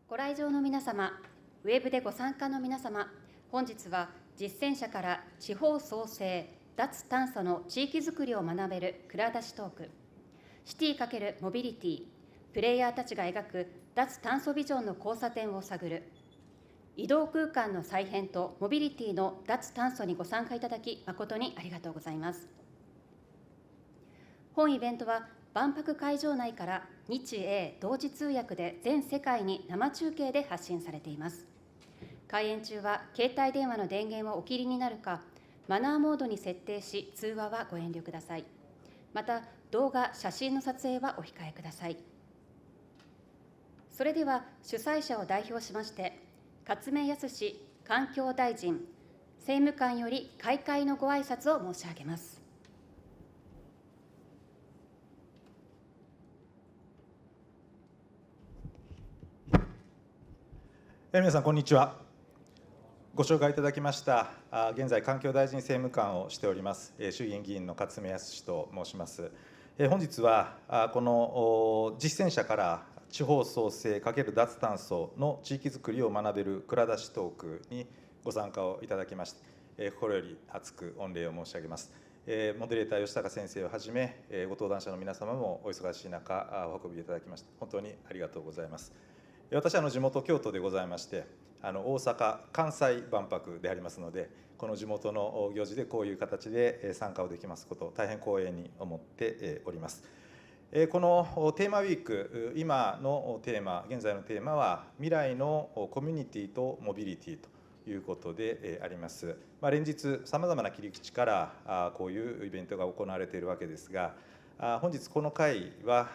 ご来場の皆様、ウェブでご参加の皆様、本日は実践者から地方創生、脱炭素の地域づくりを学べる蔵出しトーク、シティ×モビリティ、プレイヤーたちが描く脱炭素ビジョンの交差点を探る、移動空間の再編とモビリティの脱炭素にご参加いただき、誠にありがとうございます。本イベントは、万博会場内から日英同時通訳で全世界に生中継で発信されています。開演中は携帯電話の電源をお切りになるか、マナーモードに設定し、通話はご遠慮ください。また、動画・写真の撮影はお控えください。それでは、主催者を代表しまして、勝目康環境大臣、政務官より開会のご挨拶を申し上げます。皆さん、こんにちは。ご紹介いただきました、現在、環境大臣政務官をしております、衆議院議員の勝目康と申します。本日は、この実践者から地方創生×脱炭素の地域づくりを学べる蔵出しトークにご参加をいただきまして、心より厚く御礼を申し上げます。モデレーター、吉高先生をはじめ、ご登壇者の皆様もお忙しい中、お運びいただきまして、本当にありがとうございます。私は地元京都でございまして、大阪・関西万博でありますので、この地元の行事でこういう形で参加をできますこと、大変光栄に思っております。このテーマウィーク、今のテーマ、現在のテーマは、未来のコミュニティとモビリティということであります。連日、さまざまな切り口からこういうイベントが行われているわけですが、本日この会は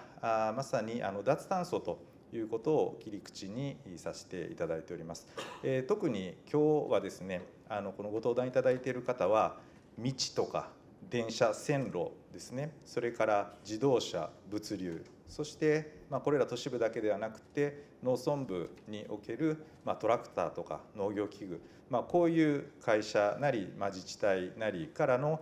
まさに脱炭素ということを切り口にさせていただいております。特に今日はですね、このご登壇いただいている方は、道とか電車、線路ですね、それから自動車、物流、そして、これら都市部だけではなくて、農村部における、トラクターとか農業器具、こういう会社なり、自治体なりからの、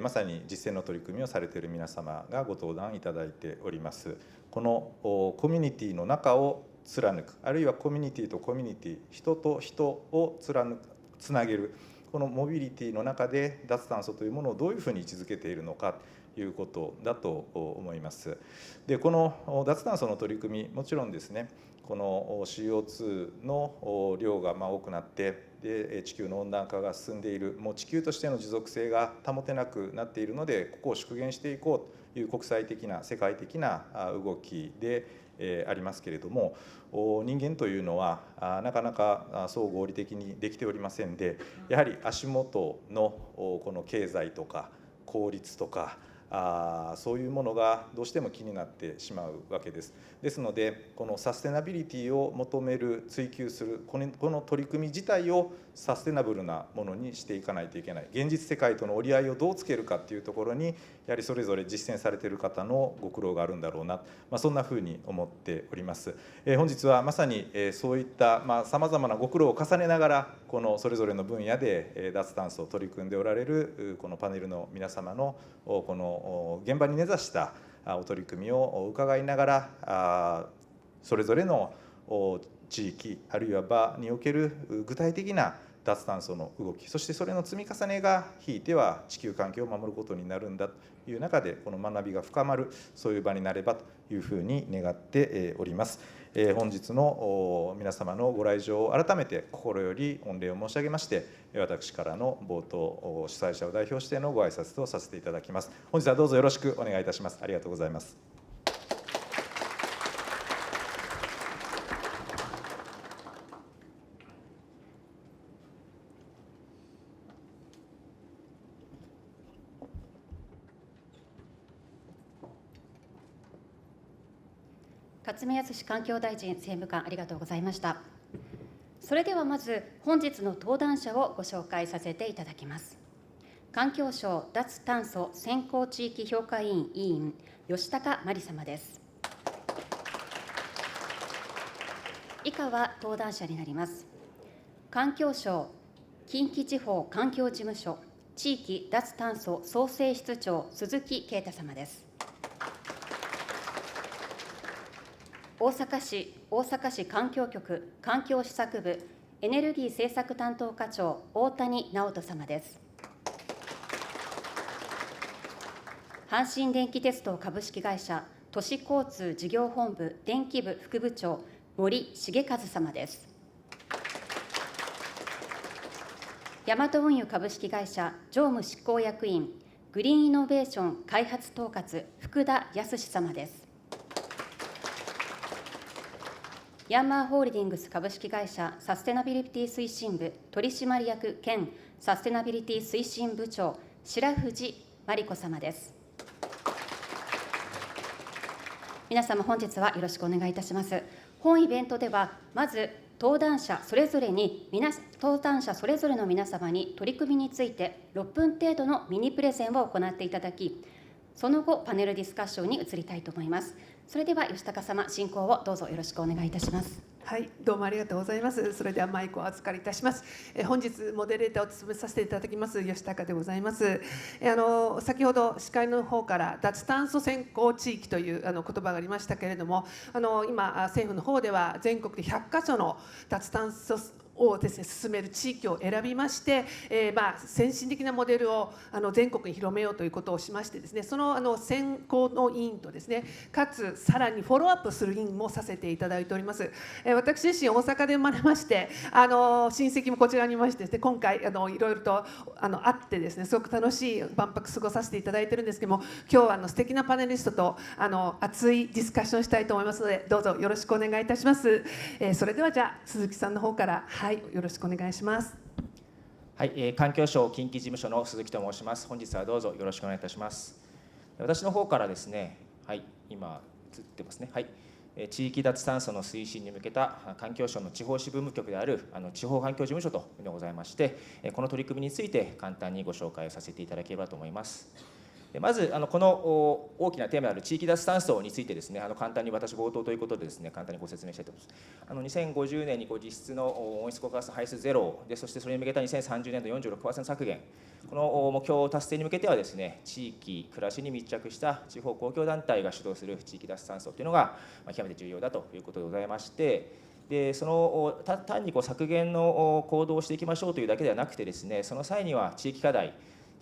まさに実践の取り組みをされている皆様がご登壇いただいております。このコミュニティの中を貫く、あるいはコミュニティとコミュニティ、人と人をつなげる、このモビリティの中で脱炭素というものをどういうふうに位置づけているのかということだと思います。で、この脱炭素の取り組み、もちろんですね、この CO2 の量が多くなって、で地球の温暖化が進んでいる、もう地球としての持続性が保てなくなっているので、ここを縮減していこうという国際的な、世界的な動きでありますけれども、人間というのはなかなか総合理的にできておりませんで、やはり足元のこの経済とか効率とか、そういうものがどうしても気になってしまうわけです。ですので、このサステナビリティを求める、追求する、この取り組み自体をサステナブルなものにしていかないといけない。現実世界との折り合いをどうつけるかっていうところに、やはりそれぞれ実践されている方のご苦労があるんだろうな、そんなふうに思っております。本日はまさにそういったさまざまなご苦労を重ねながら、このそれぞれの分野で脱炭素を取り組んでおられるこのパネルの皆様のこの現場に根ざしたお取り組みを伺いながら、それぞれの地域あるいは場における具体的な脱炭素の動き、そしてそれの積み重ねがひいては地球環境を守ることになるんだという中で、この学びが深まる、そういう場になればというふうに願っております。本日の皆様のご来場を改めて心より御礼を申し上げまして、私からの冒頭、主催者を代表してのご挨拶とさせていただきます。本日はどうぞよろしくお願いいたします。ありがとうございます。勝目康環境大臣、政務官、ありがとうございました。それではまず、本日の登壇者をご紹介させていただきます。環境省脱炭素先行地域評価委員委員、吉高真理様です。以下は登壇者になります。環境省近畿地方環境事務所地域脱炭素創生室長、鈴木啓太様です。大阪市環境局環境施策部エネルギー政策担当課長、大谷直人様です。阪神電気鉄道株式会社都市交通事業本部電気部副部長、森重和様です。ヤマト運輸株式会社常務執行役員グリーンイノベーション開発統括福田康様です。ヤンマーホールディングス株式会社サステナビリティ推進部取締役兼サステナビリティ推進部長、白藤真理子様です。皆様、本日はよろしくお願いいたします。本イベントでは、まず登壇者それぞれの皆様に取り組みについて6分程度のミニプレゼンを行っていただき、その後パネルディスカッションに移りたいと思います。それでは吉高様、進行をどうぞよろしくお願いいたします。はい、どうもありがとうございます。それではマイクをお預かりいたします。本日モデレーターを務めさせていただきます吉高でございます。先ほど司会の方から脱炭素先行地域という言葉がありましたけれども、今政府の方では全国で100カ所の脱炭素をですね、進める地域を選びまして、先進的なモデルを全国に広めようということをしましてですね、その選考の委員とですね、かつさらにフォローアップする委員もさせていただいております。私自身大阪で生まれまして、親戚もこちらにいましてですね、今回いろいろと会ってですね、すごく楽しい万博過ごさせていただいてるんですけども、今日は素敵なパネリストと熱いディスカッションしたいと思いますので、どうぞよろしくお願いいたします。それではじゃあ鈴木さんの方からよろしくお願いします。はい、環境省近畿事務所の鈴木と申します。本日はどうぞよろしくお願いいたします。私の方からですね、はい、今映ってますね。はい、地域脱炭素の推進に向けた環境省の地方支部務局である地方環境事務所というのがございまして、この取り組みについて簡単にご紹介をさせていただければと思います。まずこの大きなテーマである地域脱炭素についてですね、簡単に私冒頭ということでですね、簡単にご説明したいと思います。2050年に実質の温室効果ガス排出ゼロで、そしてそれに向けた2030年度 46% 削減、この目標達成に向けてはですね、地域暮らしに密着した地方公共団体が主導する地域脱炭素というのが極めて重要だということでございまして、で単に削減の行動をしていきましょうというだけではなくてですね、その際には地域課題、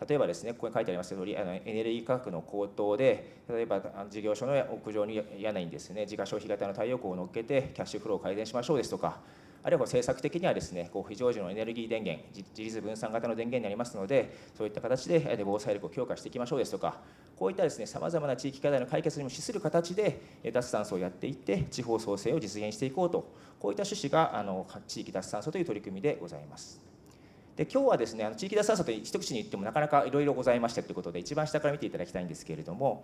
例えばですね、ここに書いてありますようにエネルギー価格の高騰で、例えば事業所の屋上に屋根にですね、自家消費型の太陽光を乗っけてキャッシュフローを改善しましょうですとか、あるいは政策的にはですね、非常時のエネルギー電源、自立分散型の電源になりますので、そういった形で防災力を強化していきましょうですとか、こういったですね、さまざまな地域課題の解決にも資する形で脱炭素をやっていって地方創生を実現していこうと、こういった趣旨が地域脱炭素という取り組みでございます。で今日はですね、地域脱炭素と一口に言ってもなかなかいろいろございましてということで、一番下から見ていただきたいんですけれども、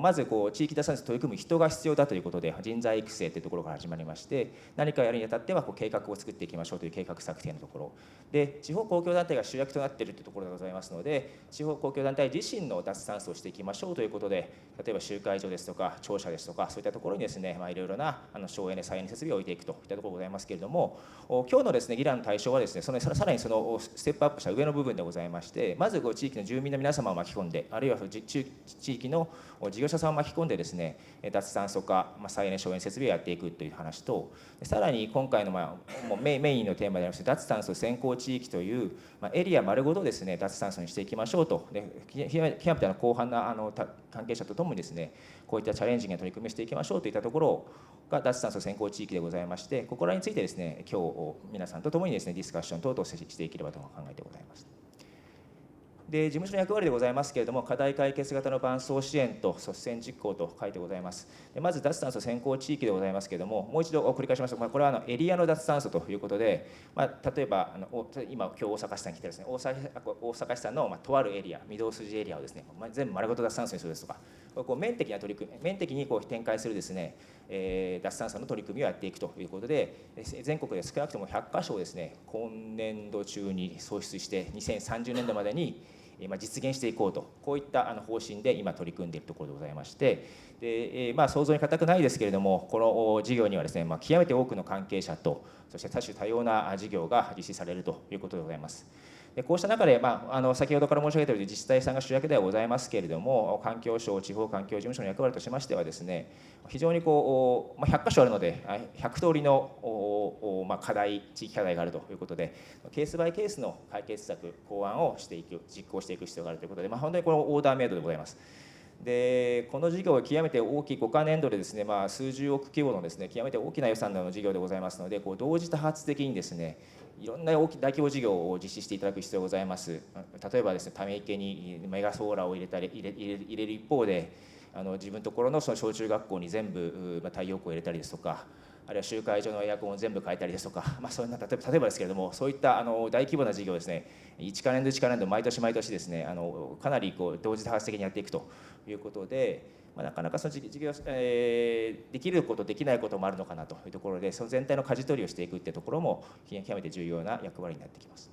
まず地域脱炭素に取り組む人が必要だということで、人材育成というところから始まりまして、何かやるにあたっては計画を作っていきましょうという計画策定のところで、地方公共団体が主役となっているというところでございますので、地方公共団体自身の脱炭素をしていきましょうということで、例えば集会所ですとか庁舎ですとか、そういったところにですね、いろいろな省エネ再エネ設備を置いていくといったところがございますけれども、今日のですね議論の対象はですね、さらにそのステップアップした上の部分でございまして、まず地域の住民の皆様を巻き込んで、あるいは地域の事業者さんを巻き込んでですね、脱炭素化、再エネ省エネ設備をやっていくという話と、さらに今回のもうメインのテーマであります脱炭素先行地域というエリア丸ごとですね、脱炭素にしていきましょうと、で極めて広範な関係者とともにですね、こういったチャレンジングな取り組みをしていきましょうといったところが脱炭素先行地域でございまして、ここらについてですね、今日皆さんとともにですねディスカッション等々していければと考えてございます。で事務所の役割でございますけれども、課題解決型の伴走支援と率先実行と書いてございます。でまず脱炭素先行地域でございますけれども、もう一度繰り返しますと、これはエリアの脱炭素ということで、例えば今日大阪市さんに来てですね、大阪市さんのとあるエリア、御堂筋エリアをですね、全部丸ごと脱炭素にするですとか、面的な取り組み、面的に展開するですね、脱炭素の取り組みをやっていくということで、全国で少なくとも100カ所をですね、今年度中に創出して2030年度までに実現していこうと、こういった方針で今取り組んでいるところでございまして、で想像に難くないですけれども、この事業にはですね、極めて多くの関係者と、そして多種多様な事業が実施されるということでございます。でこうした中で、先ほどから申し上げたように自治体さんが主役ではございますけれども、環境省、地方環境事務所の役割としましてはですね、非常に100箇所あるので100通りの課題、地域課題があるということで、ケースバイケースの解決策、考案をしていく、実行していく必要があるということで、本当にこのオーダーメイドでございます。でこの事業は極めて大きい5か年度でですね、数十億規模のですね、極めて大きな予算の事業でございますので、同時多発的にですね、いろんな大規模事業を実施していただく必要がございます。例えばですね、ため池にメガソーラーを入れる一方で、自分のところのその小中学校に全部太陽光を入れたりですとか、あるいは集会所のエアコンを全部変えたりですとか、そういう例えばですけれども、そういった大規模な事業をですね、1か年度1か年度毎年毎年ですね、かなり同時多発的にやっていくということで、なかなかその事業、できることできないこともあるのかなというところで、その全体の舵取りをしていくっていうところも極めて重要な役割になってきます。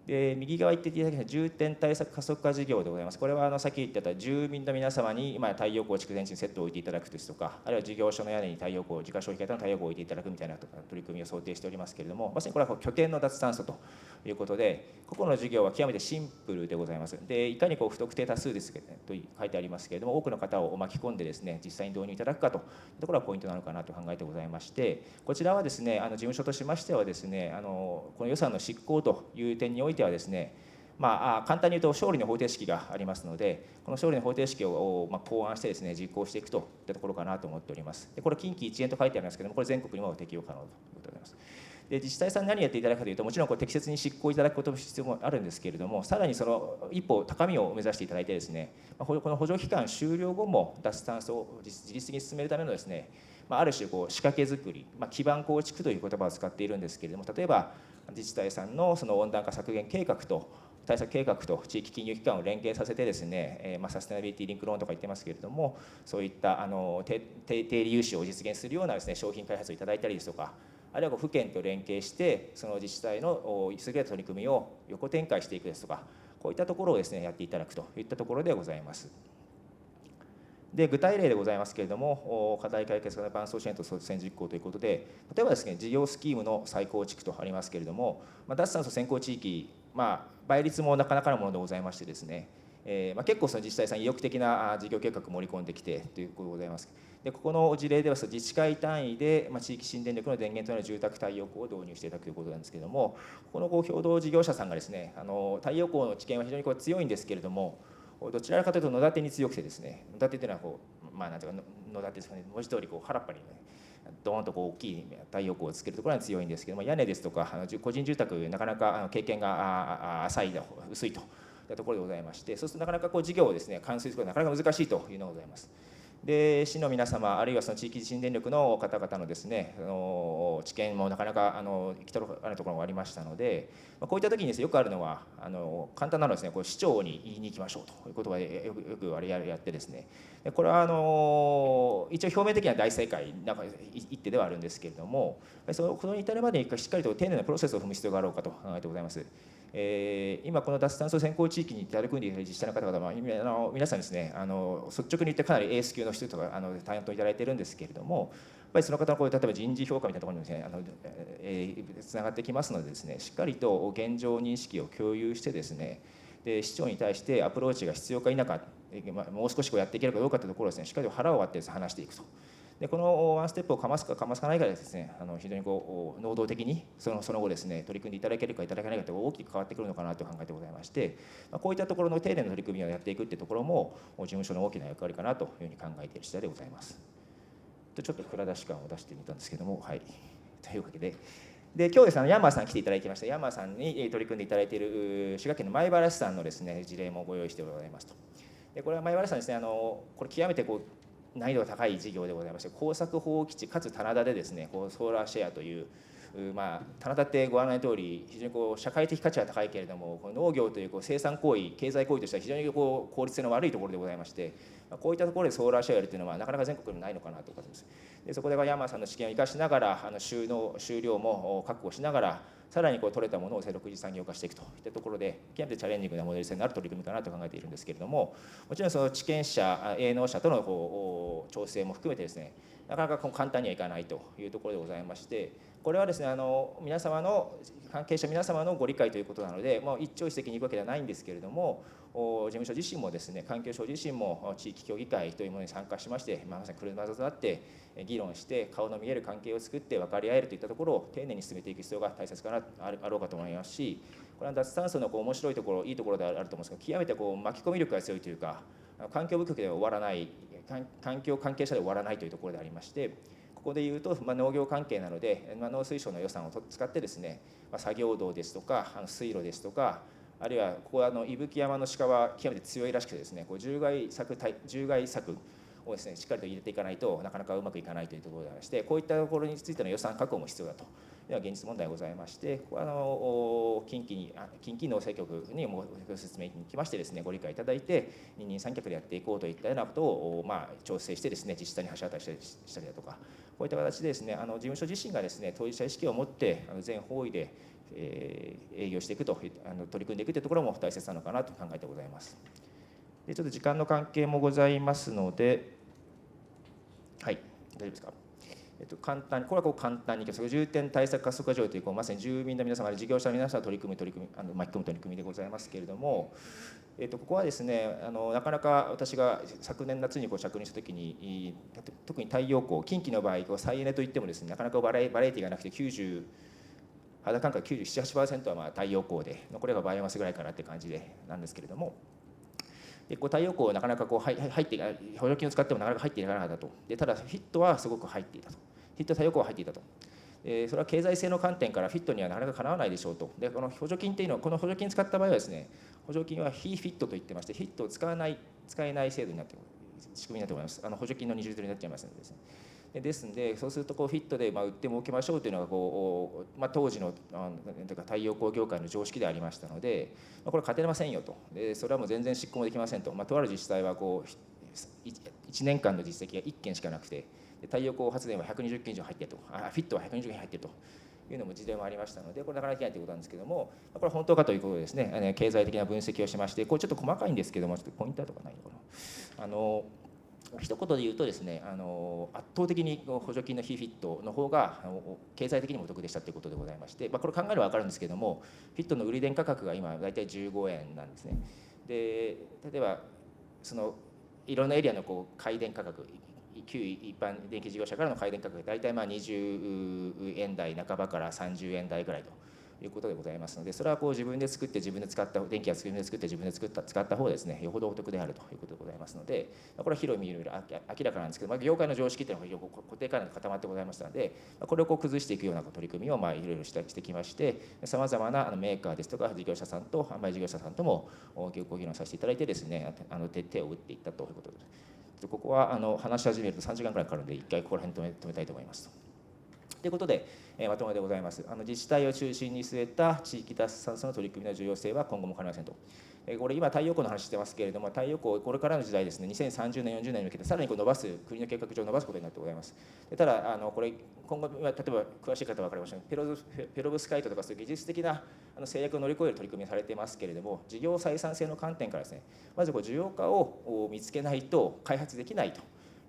で右側言っていただきたい重点対策加速化事業でございます。これはさっき言ってた住民の皆様に太陽光蓄電池にセットを置いていただくですとか、あるいは事業所の屋根に太陽光、自家消費型の太陽光を置いていただくみたいな取り組みを想定しておりますけれども、まさにこれは拠点の脱炭素ということで、個々の事業は極めてシンプルでございます。でいかに不特定多数ですと書いてありますけれども、多くの方を巻き込んでですね、実際に導入いただくかというところがポイントなのかなと考えてございまして、こちらはですね、事務所としましてはですね、この予算の執行という点においてはですね、簡単に言うと勝利の方程式がありますので、この勝利の方程式を考案してですね、実行していくといったところかなと思っております。でこれ近畿一円と書いてありますけれども、これ全国にも適用可能ということでございます。で自治体さんに何やっていただくかというと、もちろん適切に執行いただくことも必要もあるんですけれども、さらにその一歩高みを目指していただいてですね、この補助期間終了後も脱炭素を自律的に進めるためのですね、ある種仕掛け作り、基盤構築という言葉を使っているんですけれども、例えば自治体さんのその温暖化削減計画と対策計画と地域金融機関を連携させてですね、サステナビリティリンクローンとか言ってますけれども、そういった低利融資を実現するようなですね、商品開発をいただいたりですとか、あるいは府県と連携してその自治体の優れた取り組みを横展開していくですとか、こういったところをですねやっていただくといったところでございます。で具体例でございますけれども、課題解決型伴走支援と率先実行ということで、例えばですね、事業スキームの再構築とありますけれども、脱炭素先行地域、倍率もなかなかのものでございましてですね、結構その自治体さん意欲的な事業計画を盛り込んできてということでございます。でここの事例では自治会単位で、地域新電力の電源となる住宅太陽光を導入していただくということなんですけれども、この共同事業者さんがですね、太陽光の知見は非常に強いんですけれども、どちらかというと野立てに強くてですね、野立てというのはなんていうか野立てですかね、文字通り原っぱにねドーンと大きい太陽光をつけるところには強いんですけども、屋根ですとか個人住宅なかなか経験が浅い薄いといったところでございまして、そうするとなかなか事業をですね完遂することがなかなか難しいというのがございます。で市の皆様、あるいはその地域新電力の方々のですね知見もなかなか行き届かないところがありましたので、こういった時にですねよくあるのは簡単なのはですね、これ市長に言いに行きましょうということはよくやってですね、これは一応表面的には大正解なんか一手ではあるんですけれども、そこに至るまでにしっかりと丁寧なプロセスを踏む必要があろうかと考えてございます。今この脱炭素先行地域に取り組んでいる自治体の方々は皆さんですね率直に言ってかなりエース級の人とか担当いただいているんですけれども、やっぱりその方の例えば人事評価みたいなところにですねつながってきますのでですね、しっかりと現状認識を共有してですね、で市長に対してアプローチが必要か否か、もう少しやっていけるかどうかというところをですねしっかりと腹を割って話していくと。でこのワンステップをかますかかますかないかでですね非常に能動的にその後ですね取り組んでいただけるかいただけないかと大きく変わってくるのかなと考えてございまして、こういったところの丁寧な取り組みをやっていくっていうところも事務所の大きな役割かなというふうに考えている次第でございます。ちょっと蔵出し感を出してみたんですけども、はい、というわけで今日ですねヤンマーさん来ていただきました。ヤンマーさんに取り組んでいただいている滋賀県の米原市さんのですね事例もご用意してございますと。でこれは米原市さんですねこれ極めて難易度が高い事業でございまして、耕作放棄地かつ棚田でですねソーラーシェアという棚田ってご案内の通り非常に社会的価値は高いけれども、農業という生産行為経済行為としては非常に効率性の悪いところでございまして、こういったところでソーラーシェアやるというのはなかなか全国にないのかなということです。でそこでヤンマーさんの知見を生かしながら収量も確保しながら、さらに取れたものを6次産業化していくといったところで極めてチャレンジングなモデル性のある取り組みかなと考えているんですけれども、もちろんその地権者営農者との調整も含めてですねなかなか簡単にはいかないというところでございまして、これはですね皆様の関係者皆様のご理解ということなので、一朝一夕に行くわけではないんですけれども、事務所自身もですね、環境省自身も地域協議会というものに参加しまして、まさに車座となって議論して顔の見える関係を作って分かり合えるといったところを丁寧に進めていく必要が大切かなあろうかと思いますし、これは脱炭素の面白いところいいところであると思うんですけど、極めて巻き込み力が強いというか、環境部局では終わらない、環境関係者で終わらないというところでありまして、ここでいうと、農業関係なので、農水省の予算を使ってですね、作業道ですとか水路ですとか、あるいはここは伊吹山の鹿は極めて強いらしくてですね、獣害策をですねしっかりと入れていかないとなかなかうまくいかないというところでありまして、こういったところについての予算確保も必要だというのは現実問題がございまして、ここは近畿農政局にご説明に来ましてですね、ご理解いただいて二人三脚でやっていこうといったようなことを調整してですね、自治体に橋渡ししたりだとか、こういった形でですね、事務所自身がですね当事者意識を持って全方位で営業していくと、取り組んでいくというところも大切なのかなと考えてございます。でちょっと時間の関係もございますので、はい、大丈夫ですか。簡単に、これは簡単に重点対策加速化条例というまさに住民の皆様、事業者の皆様が巻き込む取り組みでございますけれども、ここはですねなかなか私が昨年夏に着任したときに、特に太陽光、近畿の場合再エネといってもですね、なかなかバラエティがなくて肌感覚 97-8% は太陽光で、残りがバイオマスぐらいかなって感じなんですけれども、で太陽光なかなか入って補助金を使ってもなかなか入っていかなかったと。でただフィットはすごく入っていたと。フィット太陽光は入っていたと。それは経済性の観点からフィットにはなかなかかなわないでしょうと。でこの補助金というのは、この補助金を使った場合はですね、補助金は非フィットと言ってまして、フィットを使えない制度になっている、仕組みになっております。補助金の二重取りになっちゃいますのでですね。ですので、そうするとフィットで売って儲けましょうというのが当時の太陽光業界の常識でありましたので、これ勝てませんよと。でそれはもう全然執行もできませんと。とある自治体は1年間の実績が1件しかなくて、太陽光発電は120件以上入っていると、フィットは120件入っているというのも事例もありましたので、これなかなかできないということなんですけども、これは本当かということでですね、経済的な分析をしまして、これちょっと細かいんですけども、ちょっとポインターとかないのかな。一言で言うとですね、圧倒的に補助金の非フィットの方が経済的にもお得でしたということでございまして、これ考えれば分かるんですけども、フィットの売り電価格が今大体15円なんですね。で例えばいろんなエリアの買い電価格、旧一般電気事業者からの買い電価格が大体20円台半ばから30円台ぐらいということでございますので、それは自分で作って自分で使った電気は自分で作って自分で使った方ですね、よほどお得であるということでございますので、これは広い意味で明らかなんですけど、業界の常識というのが固定観念が固まってございましたので、これを崩していくような取り組みをいろいろしてきまして、さまざまなメーカーですとか事業者さんと販売事業者さんともご議論させていただいてですね、手を打っていったということです。ここは話し始めると3時間くらいかかるので、1回ここら辺止めたいと思います。ということで、まとめでございます。自治体を中心に据えた地域脱炭素の取り組みの重要性は今後も変わりませんと。これ今太陽光の話してますけれども、太陽光これからの時代ですね、2030年40年に向けてさらに伸ばす、国の計画上伸ばすことになってございます。ただこれ今後例えば詳しい方は分かりませんが、ペロブスカイトとかそういう技術的な制約を乗り越える取り組みされていますけれども、事業採算性の観点からですね、まず需要家を見つけないと開発できないと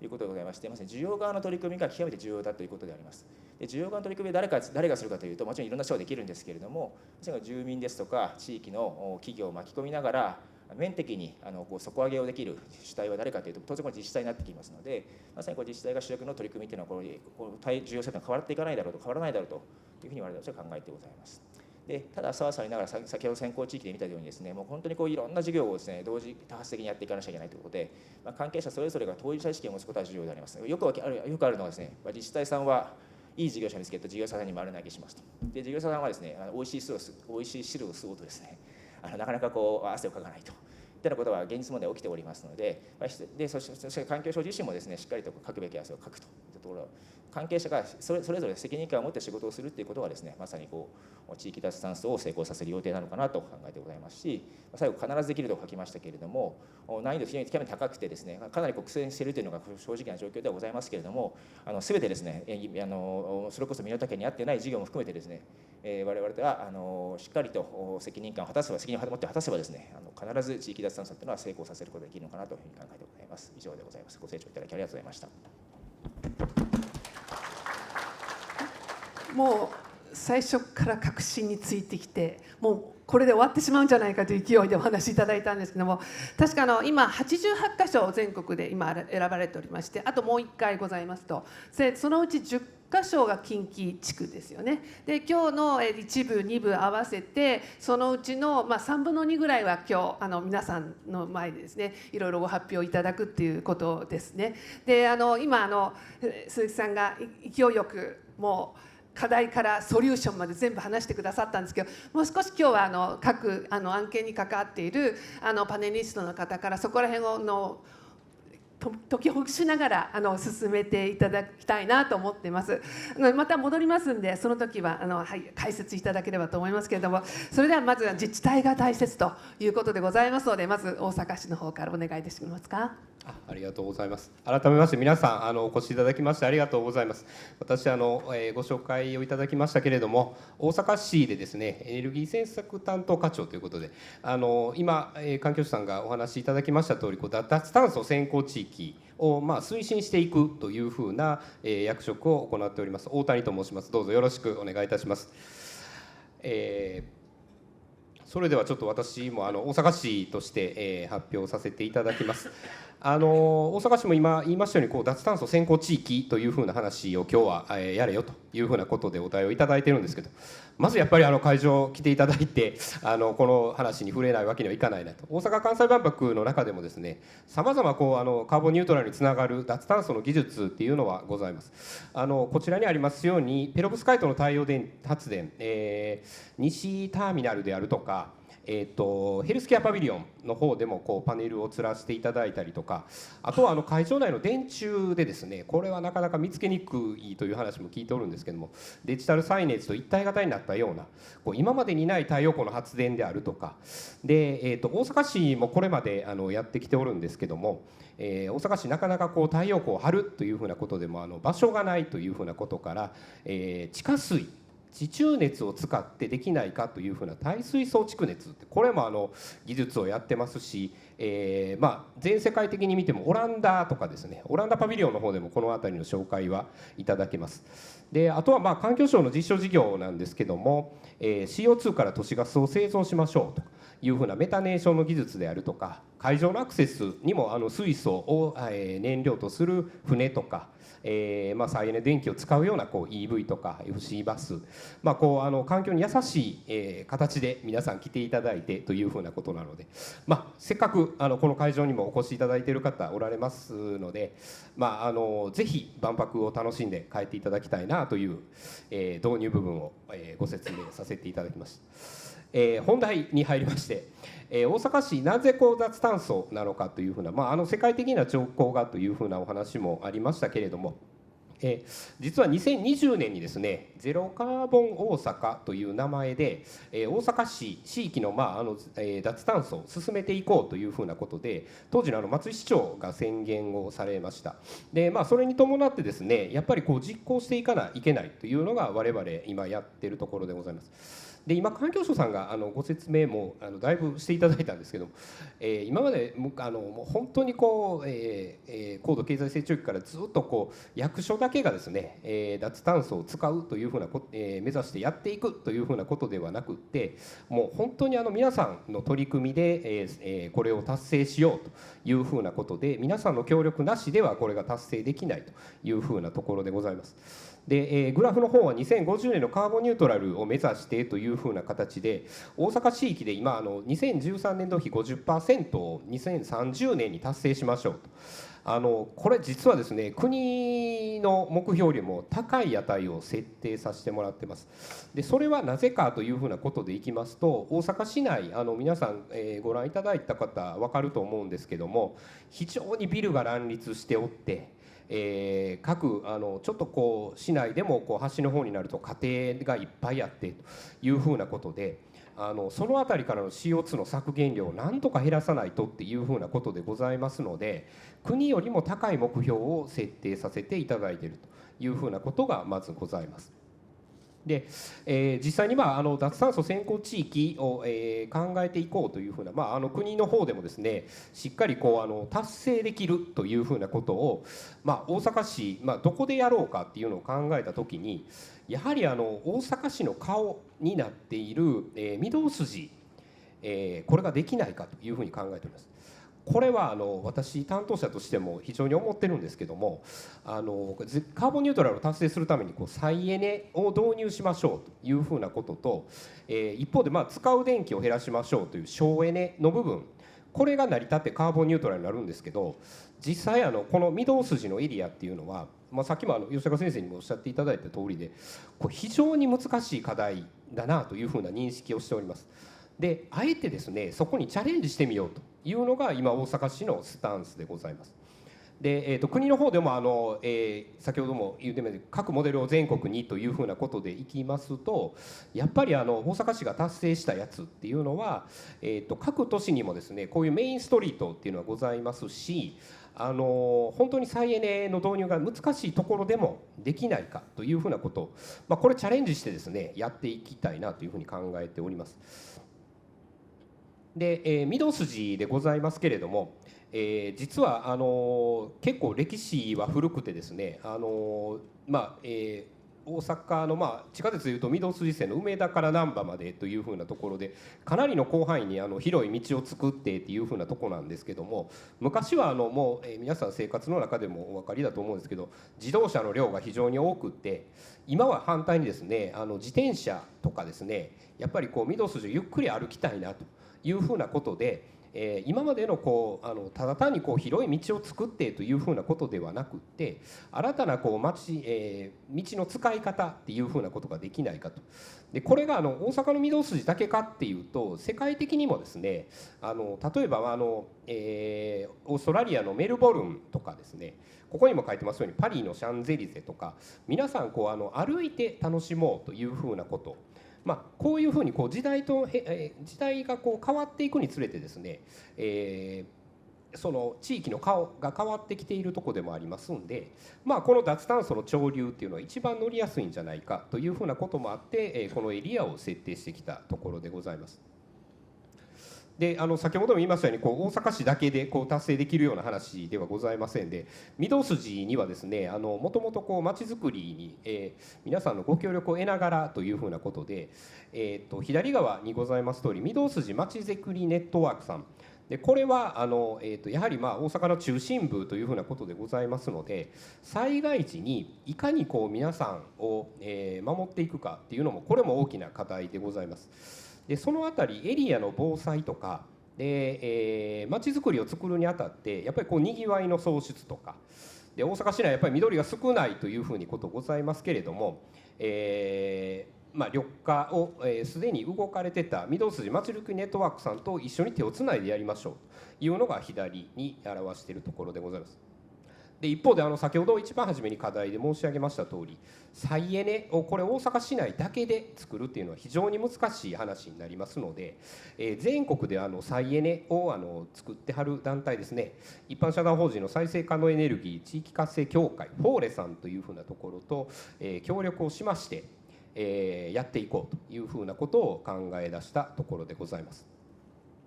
いうことでございまして、まさに需要側の取り組みが極めて重要だということであります。で需要側の取り組みを誰がするかというと、もちろんいろんな人ができるんですけれども、住民ですとか地域の企業を巻き込みながら面的に底上げをできる主体は誰かというと、当然これ自治体になってきますので、まさに自治体が主役の取り組みというのは重要性が変わっていかないだろうと、変わらないだろうというふうに我々たちは考えてございます。でたださわさわりながら先ほど先行地域で見たようにですね、もう本当にいろんな事業をですね同時多発的にやっていかなきゃいけないということで、関係者それぞれが当事者意識を持つことは重要であります。よくあるのはですね、自治体さんはいい事業者を見つけると事業者さんに丸投げしますと。で事業者さんはですね、おいしい汁を吸おうとですね、なかなか汗をかかないといったようなことは現実問題起きておりますので、そして環境省自身もですねしっかりとかくべき汗をかくといったところ、関係者がそれぞれ責任感を持って仕事をするということがですね、まさに地域脱炭素を成功させる予定なのかなと考えてございますし、最後必ずできると書きましたけれども、難易度非常に極めて高くてですね、かなり苦戦しているというのが正直な状況ではございますけれども、全てですねそれこそ身の丈に合ってない事業も含めてですね、我々はしっかりと責任を持って果たせばですね、必ず地域脱炭素というのは成功させることができるのかなというふうに考えてございます。以上でございます。ご清聴いただきありがとうございました。もう最初から確信についてきて、もうこれで終わってしまうんじゃないかという勢いでお話しいただいたんですけども、確か今88カ所全国で今選ばれておりまして、あともう1回ございますと、そのうち10カ所が近畿地区ですよね。で今日の1部2部合わせてそのうちの3分の2ぐらいは今日皆さんの前でですねいろいろご発表いただくっていうことですね。で今鈴木さんが勢いよくもう課題からソリューションまで全部話してくださったんですけど、もう少し今日は各案件に関わっているパネリストの方からそこら辺を解きほぐしながら進めていただきたいなと思っています。また戻りますんで、その時は解説いただければと思いますけれども、それではまずは自治体が大切ということでございますので、まず大阪市の方からお願いできますか。ありがとうございます。改めまして皆さんお越しいただきましてありがとうございます。私ご紹介をいただきましたけれども、大阪市でですねエネルギー政策担当課長ということで今環境省さんがお話しいただきました通り脱炭素先行地域を推進していくというふうな役職を行っております大谷と申します。どうぞよろしくお願いいたします。それではちょっと私も大阪市として発表させていただきます。大阪市も今言いましたように脱炭素先行地域というふうな話を今日はやれよというふうなことでお題をいただいているんですけど、まずやっぱり会場来ていただいてこの話に触れないわけにはいかないなと。大阪・関西万博の中でもですねさまざまカーボンニュートラルにつながる脱炭素の技術っていうのはございます。こちらにありますようにペロブスカイトの太陽発電、西ターミナルであるとかヘルスケアパビリオンの方でもパネルを吊らせていただいたりとか、あとは会場内の電柱でですね、これはなかなか見つけにくいという話も聞いておるんですけども、デジタルサイネージと一体型になったような今までにない太陽光の発電であるとかで、大阪市もこれまでやってきておるんですけども、大阪市なかなか太陽光を張るというふうなことでも場所がないというふうなことから、地下水地中熱を使ってできないかというふうな耐水層蓄熱ってこれも技術をやってますし、全世界的に見てもオランダとかですねオランダパビリオンの方でもこの辺りの紹介はいただけます。であとは環境省の実証事業なんですけども、CO2 から都市ガスを製造しましょうというふうなメタネーションの技術であるとか、海上のアクセスにも水素を燃料とする船とか再エネ電気を使うようなEV とか FC バス、環境に優しい形で皆さん来ていただいてというふうなことなので、せっかくこの会場にもお越しいただいている方おられますので、ぜひ万博を楽しんで帰っていただきたいなという、導入部分を、ご説明させていただきました。本題に入りまして、大阪市なぜ脱炭素なのかというふうな、世界的な兆候がというふうなお話もありましたけれども、実は2020年にですねゼロカーボン大阪という名前で、大阪市地域の、脱炭素を進めていこうというふうなことで当時の松井市長が宣言をされました。で、それに伴ってですねやっぱり実行していかないといけないというのが我々今やっているところでございます。で今環境省さんがご説明もだいぶしていただいたんですけども、今までもう本当に高度経済成長期からずっと役所だけがですね、脱炭素を使うというふうな目指してやっていくというふうなことではなくって、もう本当に皆さんの取り組みで、これを達成しようというふうなことで皆さんの協力なしではこれが達成できないというふうなところでございます。でグラフの方は2050年のカーボンニュートラルを目指してというふうな形で大阪地域で今2013年度比 50% を2030年に達成しましょうと。これ実はですね国の目標よりも高い値を設定させてもらってます。でそれはなぜかというふうなことでいきますと、大阪市内皆さん、ご覧いただいた方分かると思うんですけども、非常にビルが乱立しておって、各ちょっと市内でも端の方になると家庭がいっぱいあってというふうなことで、その辺りからの CO2 の削減量をなんとか減らさないとっていうふうなことでございますので、国よりも高い目標を設定させていただいているというふうなことがまずございます。で実際に脱炭素先行地域を考えていこうというふうな、国の方でもですねしっかり達成できるというふうなことを、大阪市、どこでやろうかっていうのを考えた時にやはり大阪市の顔になっている、御堂筋、これができないかというふうに考えております。これは私担当者としても非常に思ってるんですけども、カーボンニュートラルを達成するために再エネを導入しましょうというふうなことと、一方で使う電気を減らしましょうという省エネの部分、これが成り立ってカーボンニュートラルになるんですけど、実際この御堂筋のエリアっていうのは、さっきも吉高先生にもおっしゃっていただいた通りで、これ非常に難しい課題だなというふうな認識をしております。であえてですねそこにチャレンジしてみようというのが今大阪市のスタンスでございます。で、国の方でも先ほども言ってみた各モデルを全国にというふうなことでいきますと、やっぱり大阪市が達成したやつっていうのは、各都市にもですねこういうメインストリートっていうのはございますし、本当に再エネの導入が難しいところでもできないかというふうなことを、これチャレンジしてですねやっていきたいなというふうに考えております。で、御堂筋でございますけれども、実は結構歴史は古くてですね、大阪の地下鉄でいうと御堂筋線の梅田から難波までというふうなところでかなりの広範囲に広い道を作ってっていうふうなところなんですけども、昔はもう皆さん生活の中でもお分かりだと思うんですけど、自動車の量が非常に多くって、今は反対にですね自転車とかですねやっぱり御堂筋をゆっくり歩きたいなというふうなことで、今までのただ単に広い道を作ってというふうなことではなくって、新たな道の使い方っていうふうなことができないかと。でこれが大阪の御堂筋だけかっていうと、世界的にもですね例えばオーストラリアのメルボルンとかですね、ここにも書いてますようにパリのシャンゼリゼとか、皆さん歩いて楽しもうというふうなこと、こういうふうに時代が変わっていくにつれてですね、その地域の顔が変わってきているところでもありますんで、この脱炭素の潮流っていうのは一番乗りやすいんじゃないかというふうなこともあって、このエリアを設定してきたところでございます。で先ほども言いましたように大阪市だけで達成できるような話ではございませんで、御堂筋にはですねもともとまちづくりに、皆さんのご協力を得ながらというふうなことで、左側にございます通り御堂筋まちづくりネットワークさんで、これはやはり大阪の中心部というふうなことでございますので、災害時にいかに皆さんを、守っていくかっていうのもこれも大きな課題でございます。でそのあたりエリアの防災とかで、まちづくりを作るにあたってやっぱりにぎわいの創出とかで、大阪市内やっぱり緑が少ないというふうにことございますけれども、緑化をすでに動かれてた御堂筋まちづくりネットワークさんと一緒に手をつないでやりましょうというのが左に表しているところでございます。で一方で先ほど一番初めに課題で申し上げました通り、再エネをこれ大阪市内だけで作るっていうのは非常に難しい話になりますので、全国で再エネを作ってはる団体ですね、一般社団法人の再生可能エネルギー地域活性協会フォーレさんというふうなところと、協力をしまして、やっていこうというふうなことを考え出したところでございます。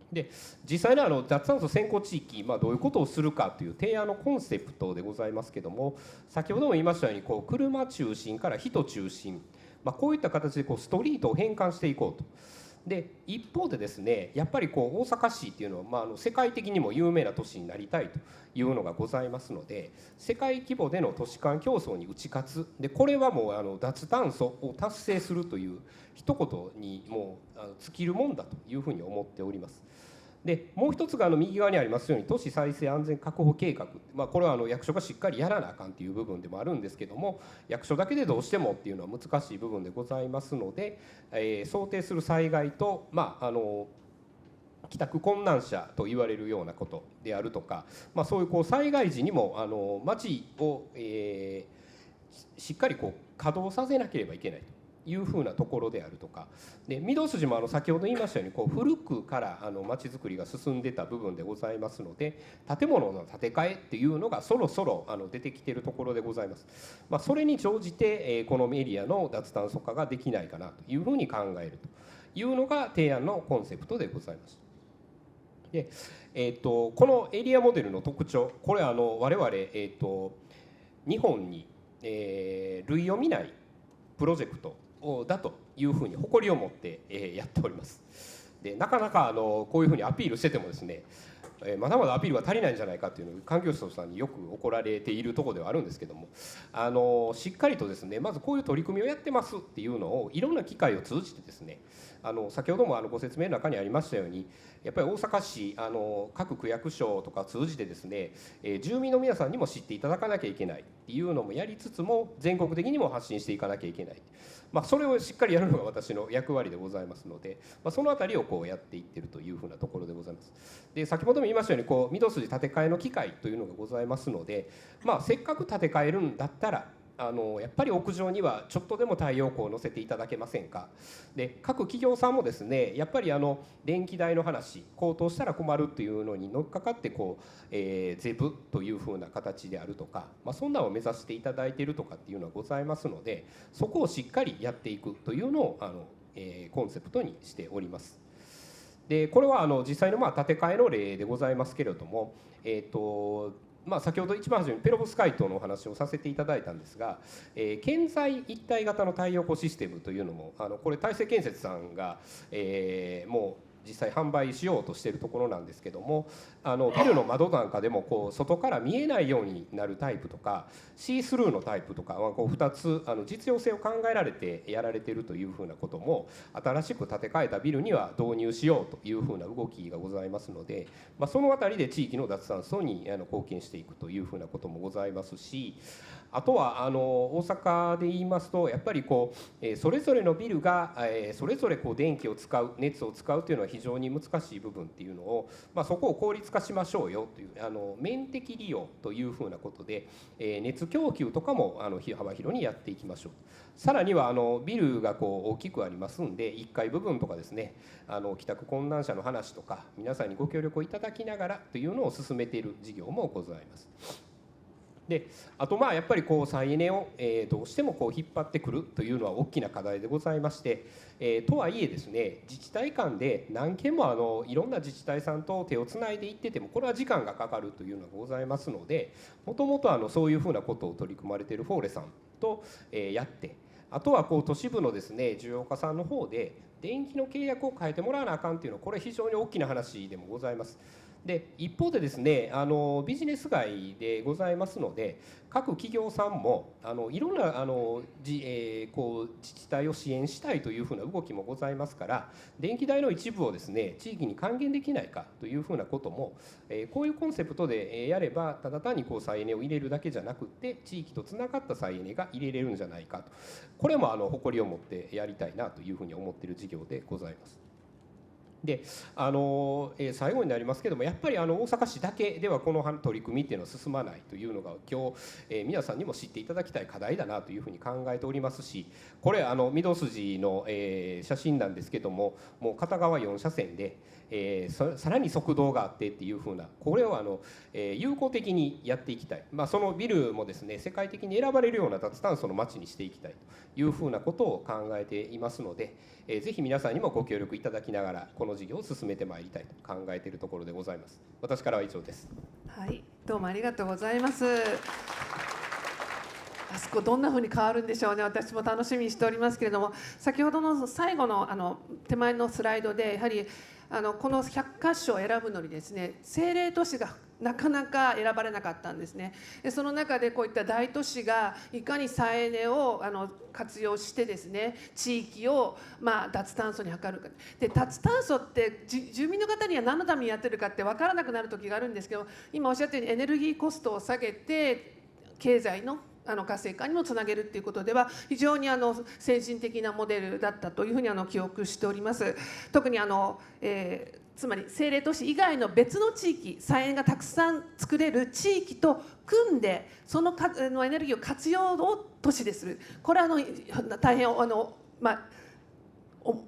で実際に脱炭素先行地域、どういうことをするかという提案のコンセプトでございますけども、先ほども言いましたように車中心から人中心、こういった形でストリートを変換していこうと。で一方でですねやっぱり大阪市っていうのは、世界的にも有名な都市になりたいというのがございますので、世界規模での都市間競争に打ち勝つで、これはもう脱炭素を達成するという一言にもう尽きるもんだというふうに思っております。でもう一つが右側にありますように都市再生安全確保計画、これは役所がしっかりやらなあかんという部分でもあるんですけども、役所だけでどうしてもっていうのは難しい部分でございますので、想定する災害と、帰宅困難者と言われるようなことであるとか、そういう災害時にも町を、しっかり稼働させなければいけないというふうなところであるとかで、御堂筋も先ほど言いましたように古くからまちづくりが進んでた部分でございますので、建物の建て替えっていうのがそろそろ出てきているところでございます。それに乗じてこのエリアの脱炭素化ができないかなというふうに考えるというのが提案のコンセプトでございます。でこのエリアモデルの特徴、これ我々、日本に、類を見ないプロジェクトだというふうに誇りを持って、やっております。でなかなかこういうふうにアピールしててもですね、まだまだアピールが足りないんじゃないかというのを環境省さんによく怒られているところではあるんですけども、しっかりとですね、まずこういう取り組みをやってますっていうのをいろんな機会を通じてですね、先ほどもご説明の中にありましたように、やっぱり大阪市各区役所とか通じてですね、住民の皆さんにも知っていただかなきゃいけないっていうのもやりつつも、全国的にも発信していかなきゃいけない、それをしっかりやるのが私の役割でございますので、そのあたりをやっていってるというふうなところでございます。で先ほども言いましたように御堂筋建て替えの機会というのがございますので、せっかく建て替えるんだったらやっぱり屋上にはちょっとでも太陽光を乗せていただけませんか。で各企業さんもですね、やっぱり電気代の話高騰したら困るっていうのに乗っかかって税部というふうな形であるとか、そんなのを目指していただいているとかっていうのはございますので、そこをしっかりやっていくというのをコンセプトにしております。でこれは実際の建て替えの例でございますけれども、先ほど一番初めにペロブスカイトのお話をさせていただいたんですが、建材一体型の太陽光システムというのもこれ大成建設さんが、もう実際販売しようとしているところなんですけども、ビルの窓なんかでも外から見えないようになるタイプとかシースルーのタイプとかは2つ実用性を考えられてやられているというふうなことも、新しく建て替えたビルには導入しようというふうな動きがございますので、そのあたりで地域の脱炭素に貢献していくというふうなこともございますし、あとは大阪で言いますと、やっぱりそれぞれのビルがそれぞれ電気を使う熱を使うというのは非常に難しい部分っていうのを、そこを効率化しましょうよという面的利用というふうなことで、熱供給とかも幅広にやっていきましょう。さらにはビルが大きくありますんで、1階部分とかですね、帰宅困難者の話とか皆さんにご協力をいただきながらというのを進めている事業もございます。であとやっぱり再エネをどうしても引っ張ってくるというのは大きな課題でございまして、とはいえですね、自治体間で何件もいろんな自治体さんと手をつないでいっててもこれは時間がかかるというのがございますので、もともとそういうふうなことを取り組まれているフォーレさんとやって、あとは都市部のですね需要家さんの方で電気の契約を変えてもらわなあかんっていうのは、これ非常に大きな話でもございます。で一方でですね、ビジネス街でございますので、各企業さんもいろんな自治体を支援したいというふうな動きもございますから、電気代の一部をですね地域に還元できないかというふうなことも、こういうコンセプトでやれば、ただ単に再エネを入れるだけじゃなくて地域とつながった再エネが入れれるんじゃないかと、これも誇りを持ってやりたいなというふうに思っている事業でございます。で最後になりますけども、やっぱり大阪市だけではこの取り組みっていうのは進まないというのが今日、皆さんにも知っていただきたい課題だなというふうに考えておりますし、これ御堂筋の、写真なんですけども、もう片側4車線で、さらに側道があってっていうふうな、これを有効的にやっていきたい、そのビルもですね世界的に選ばれるような脱炭素の街にしていきたいというふうなことを考えていますので、ぜひ皆さんにもご協力いただきながらこの事業を進めてまいりたいと考えているところでございます。私からは以上です。はい、どうもありがとうございます。あそこどんな風に変わるんでしょうね。私も楽しみにしておりますけれども、先ほどの最後の手前のスライドでやはりこの100箇所を選ぶのにですね、政令都市がなかなか選ばれなかったんですね。でその中でこういった大都市がいかに再エネを活用してですね、地域を脱炭素に図るか。で脱炭素って住民の方には何のためにやってるかって分からなくなる時があるんですけど、今おっしゃったようにエネルギーコストを下げて経済の活性化にもつなげるということでは非常に先進的なモデルだったというふうに記憶しております。特につまり政令都市以外の別の地域、再エネがたくさん作れる地域と組んでそのエネルギーを活用を都市でする、これは大変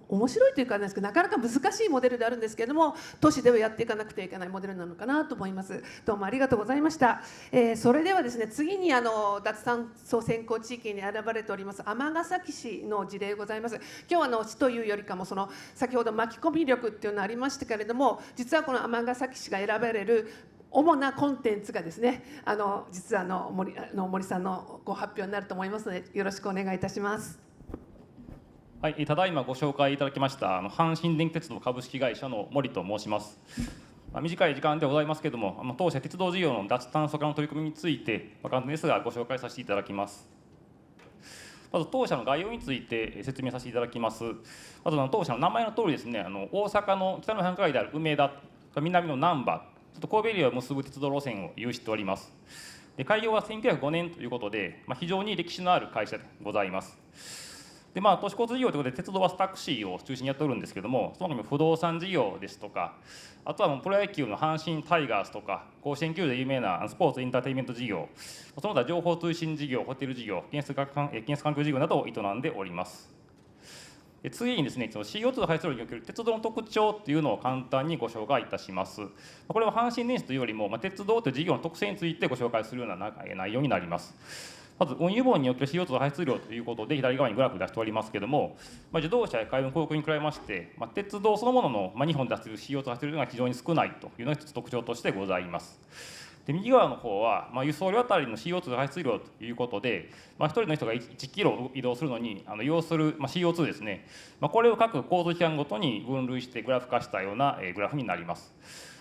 面白いというかなんですけど、なかなか難しいモデルであるんですけれども、都市ではやっていかなくてはいけないモデルなのかなと思います。どうもありがとうございました。それではですね、次に脱炭素先行地域に選ばれております尼崎市の事例ございます。今日は市というよりかも先ほど巻き込み力っていうのありましたけれども、実はこの尼崎市が選ばれる主なコンテンツがですね、実は森さんのご発表になると思いますので、よろしくお願いいたします。はい、ただいまご紹介いただきました阪神電気鉄道株式会社の森と申します。短い時間ではございますけれども、当社鉄道事業の脱炭素化の取り組みについて簡単ですがご紹介させていただきます。まず当社の概要について説明させていただきます。まず当社の名前の通りですね、大阪の北の繁華街である梅田、南の難波、神戸エリアを結ぶ鉄道路線を有しております。で開業は1905年ということで、非常に歴史のある会社でございます。で都市交通事業ということで鉄道はタクシーを中心にやっておるんですけども、その他にも不動産事業ですとか、あとはプロ野球の阪神タイガースとか甲子園球場で有名なスポーツエンターテインメント事業、その他情報通信事業、ホテル事業、建設環境事業などを営んでおります。次にですね、CO2 排出量における鉄道の特徴というのを簡単にご紹介いたします。これは阪神電車というよりも鉄道という事業の特性についてご紹介するような内容になります。まず運輸網における CO2 排出量ということで左側にグラフ出しておりますけれども、自動車や海運航空に比べまして、鉄道そのものの日本で出せる CO2 排出量が非常に少ないというのが一つ特徴としてございます。で右側の方は、輸送量あたりの CO2 排出量ということで、1人の人が1キロ移動するのに要する CO2 ですね、これを各交通機関ごとに分類してグラフ化したようなグラフになります。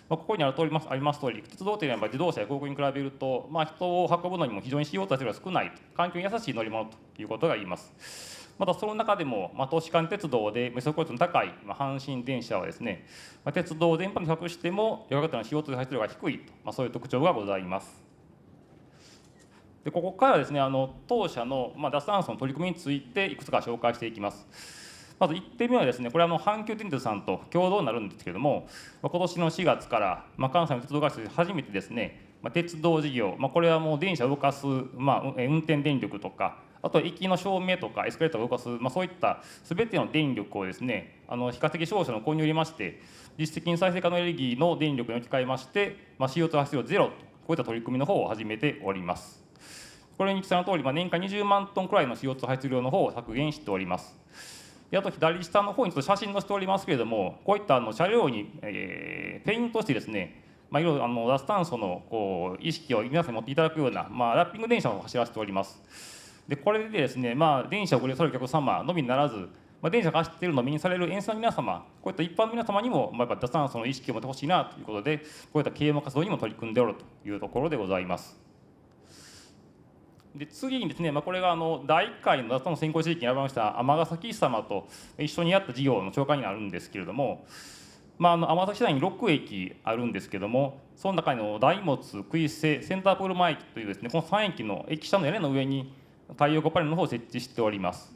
ここにあります通り、鉄道というのは自動車や航空に比べると、人を運ぶのにも非常に CO2 排出量が少ないと、環境に優しい乗り物ということが言います。またその中でも、都市間鉄道で速効率の高い阪神電車はですね、鉄道全般に比較してもやがての CO2 排出量が低いと、そういう特徴がございます。でここからはですね、当社の脱炭素の取り組みについていくつか紹介していきます。まず1点目はですね、これは阪急電鉄さんと共同になるんですけれども、今年の4月から、関西の鉄道会社で初めてですね、鉄道事業、これはもう電車を動かす、運転電力とか、あとは駅の照明とかエスカレーターを動かす、そういった全ての電力をですね、比較的少々の購入によりまして、実質的に再生可能エネルギーの電力に置き換えまして、CO2 排出量ゼロと、こういった取り組みの方を始めております。これに記載の通り、年間20万トンくらいの CO2 排出量の方を削減しております。あと左下の方にちょっと写真載せておりますけれども、こういった車両に、ペイントしてですね、いろいろ脱炭素の意識を皆さんに持っていただくような、ラッピング電車を走らせております。でこれでですね、電車をご利用されるお客様のみならず、電車が走っているのを目にされる沿線の皆様、こういった一般の皆様にも、やっぱ脱炭素の意識を持ってほしいなということで、こういった啓蒙活動にも取り組んでおるというところでございます。で次にですね、これが第1回の脱炭素先行地域に選ばれました尼崎市様と一緒にやった事業の紹介になるんですけれども、尼崎市内に6駅あるんですけども、その中の大物、杭瀬、センタープール前駅というですね、この3駅の駅舎の屋根の上に太陽光パネルの方を設置しております。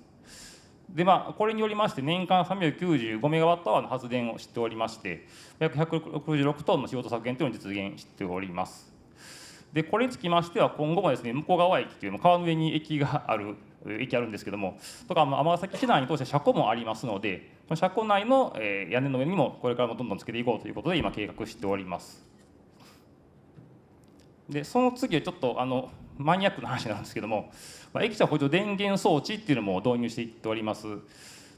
でこれによりまして年間395メガワットアワーの発電をしておりまして、約166トンの CO2 削減というのを実現しております。でこれにつきましては今後もですね、向川駅という川の上に駅あるんですけども、とか尼崎市内に当社車庫もありますので、その車庫内の屋根の上にもこれからもどんどんつけていこうということで今計画しております。でその次はちょっとマニアックな話なんですけども、駅舎補助電源装置っていうのも導入していっております。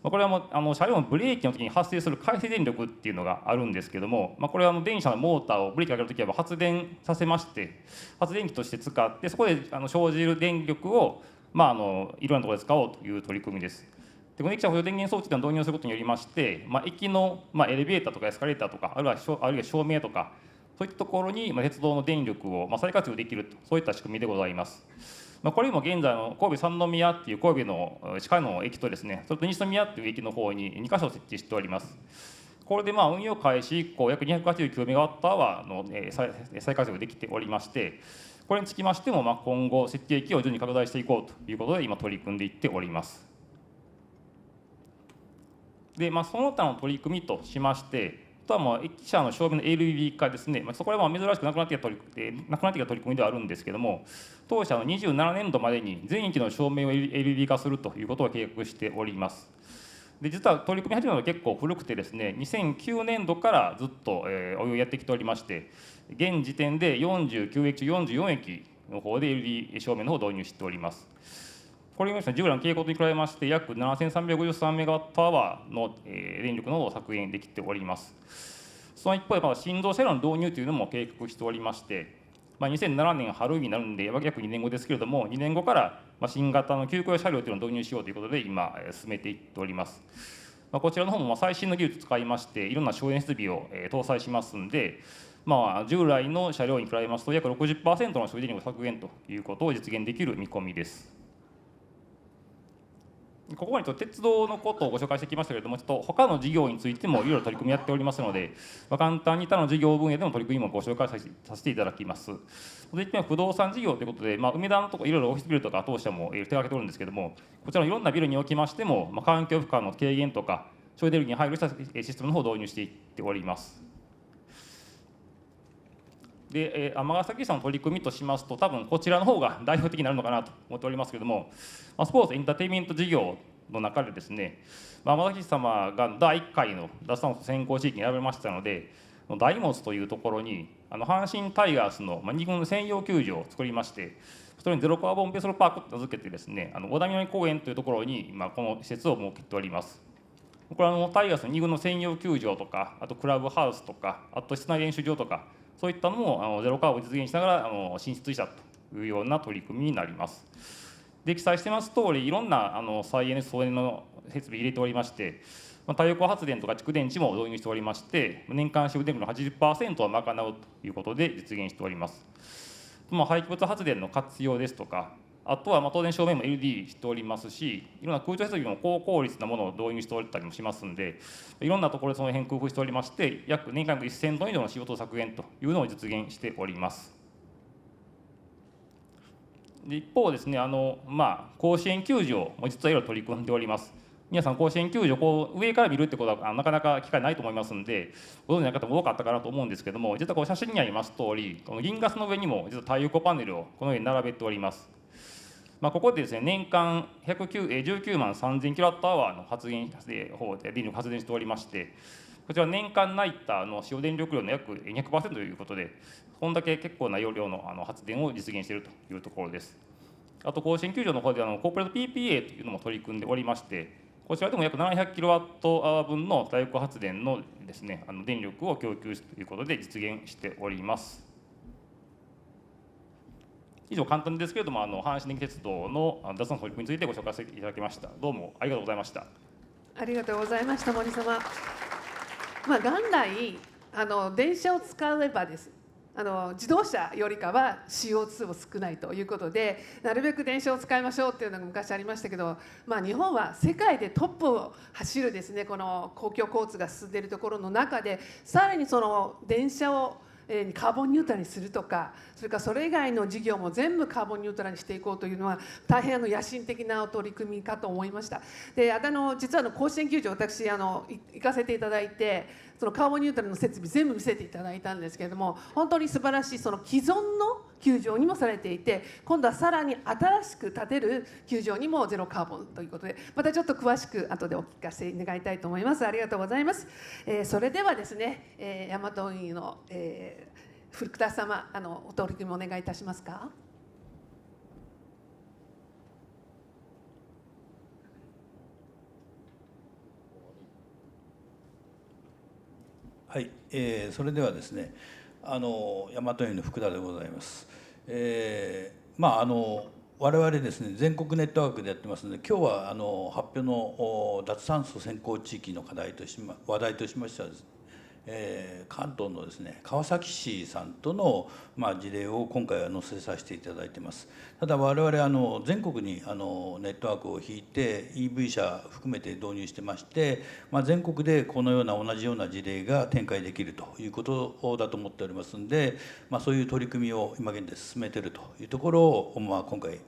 これはもう車両のブレーキの時に発生する回生電力っていうのがあるんですけども、これは電車のモーターをブレーキを上げる時は発電させまして、発電機として使って、そこで生じる電力をいろんなところで使おうという取り組みです。でこの駅舎補助電源装置を導入することによりまして、駅のエレベーターとかエスカレーターとか、あるいは照明とか、そういったところに鉄道の電力を再活用できると、そういった仕組みでございます。これも現在の神戸三宮っていう神戸の地下の駅とですね、それと西宮っていう駅の方に2カ所設置しております。これで運用開始以降約289メガワットアワーの再活用できておりまして、これにつきましても今後設置駅を順に拡大していこうということで今取り組んでいっております。でその他の取り組みとしまして、とは駅舎の照明の LED 化ですね、そこは珍しくなくなってきた取り組みではあるんですけども、当社の27年度までに全域の照明を LED 化するということを計画しております。で実は取り組み始めたのは結構古くてですね、2009年度からずっとお湯をやってきておりまして、現時点で49駅中44駅の方で LED 照明の方を導入しております。これに従来の傾向と比べまして約7353メガワットアワーの電力の方を削減できております。その一方で振動車両の導入というのも計画しておりまして、2007年春になるんで約2年後ですけれども、2年後から新型の急行車両というのを導入しようということで今進めていっております。こちらの方も最新の技術を使いましていろんな省エネ設備を搭載しますんで、従来の車両に比べますと約 60% の消費電力削減ということを実現できる見込みです。ここまで鉄道のことをご紹介してきましたけれども、ちょっと他の事業についてもいろいろ取り組みやっておりますので、簡単に他の事業分野での取り組みもご紹介させていただきます。続いては不動産事業ということで、梅田のところいろいろオフィスビルとか当社も手掛けておるんですけれども、こちらのいろんなビルにおきましても、環境負荷の軽減とか省エネルギーに配慮したシステムの方を導入していっております。で尼崎市の取り組みとしますと、多分こちらの方が代表的になるのかなと思っておりますけれども、スポーツエンターテインメント事業の中でですね、尼崎市様が第1回の脱炭素先行地域に選ばれましたので、大物というところに阪神タイガースの2軍専用球場を作りまして、それにゼロカーボンベースローパークと名付けてですね、小田南公園というところにこの施設を設けております。これはタイガースの2軍の専用球場とか、あとクラブハウスとか、あと室内練習場とか、そういったのもゼロカーボンを実現しながら進出したというような取り組みになります。で記載してます通り、いろんな再エネ総エネの設備入れておりまして、太陽光発電とか蓄電池も導入しておりまして、年間使用電力の 80% を賄うということで実現しております。廃棄物発電の活用ですとか、あとは当然照明も LED しておりますし、いろんな空調設備も高効率なものを導入しておったりもしますんで、いろんなところでその辺工夫しておりまして、約年間1000トン以上の CO2 削減というのを実現しております。で一方ですね、甲子園球場も実はいろいろ取り組んでおります。皆さん甲子園球場上から見るってことはなかなか機会ないと思いますんで、ご存じない方も多かったかなと思うんですけども、実は写真にあります通り、この銀ガスの上にも実は太陽光パネルをこのように並べております。ここでですね、年間19万3000キロワットアワーの発電方で電力発電しておりまして、こちら年間ナイターの使用電力量の約200% ということで、こんだけ結構な容量の発電を実現しているというところです。あと甲子園球場の方でコーポレート PPA というのも取り組んでおりまして、こちらでも約700キロワットアワー分の太陽光発電のですね、電力を供給するということで実現しております。以上簡単ですけれども、阪神電気鉄道の脱炭素取り組みについてご紹介させていただきました。どうもありがとうございました。ありがとうございました、森様。元来電車を使えばです自動車よりかは CO2 を少ないということで、なるべく電車を使いましょうっていうのが昔ありましたけど、日本は世界でトップを走るですね、この公共交通が進んでいるところの中で、さらにその電車をカーボンニュートラルにするとか、それからそれ以外の事業も全部カーボンニュートラルにしていこうというのは大変野心的な取り組みかと思いました。で実は甲子園球場、私行かせていただいて、そのカーボンニュートラルの設備全部見せていただいたんですけれども、本当に素晴らしいその既存の球場にもされていて、今度はさらに新しく建てる球場にもゼロカーボンということで、またちょっと詳しく後でお聞かせ願いたいと思います。ありがとうございます。それではですね、大和運輸の、福田様、お取り組みお願いいたしますか。はい、それではですね、大和運輸の福田でございます。我々ですね、全国ネットワークでやってますので、今日は発表の脱炭素先行地域の話題としましてはですね、関東のですね川崎市さんとの事例を今回は載せさせていただいてます。ただ我々全国にネットワークを引いて EV 車含めて導入してまして、全国でこのような同じような事例が展開できるということだと思っておりますので、そういう取り組みを今現在進めているというところを、今回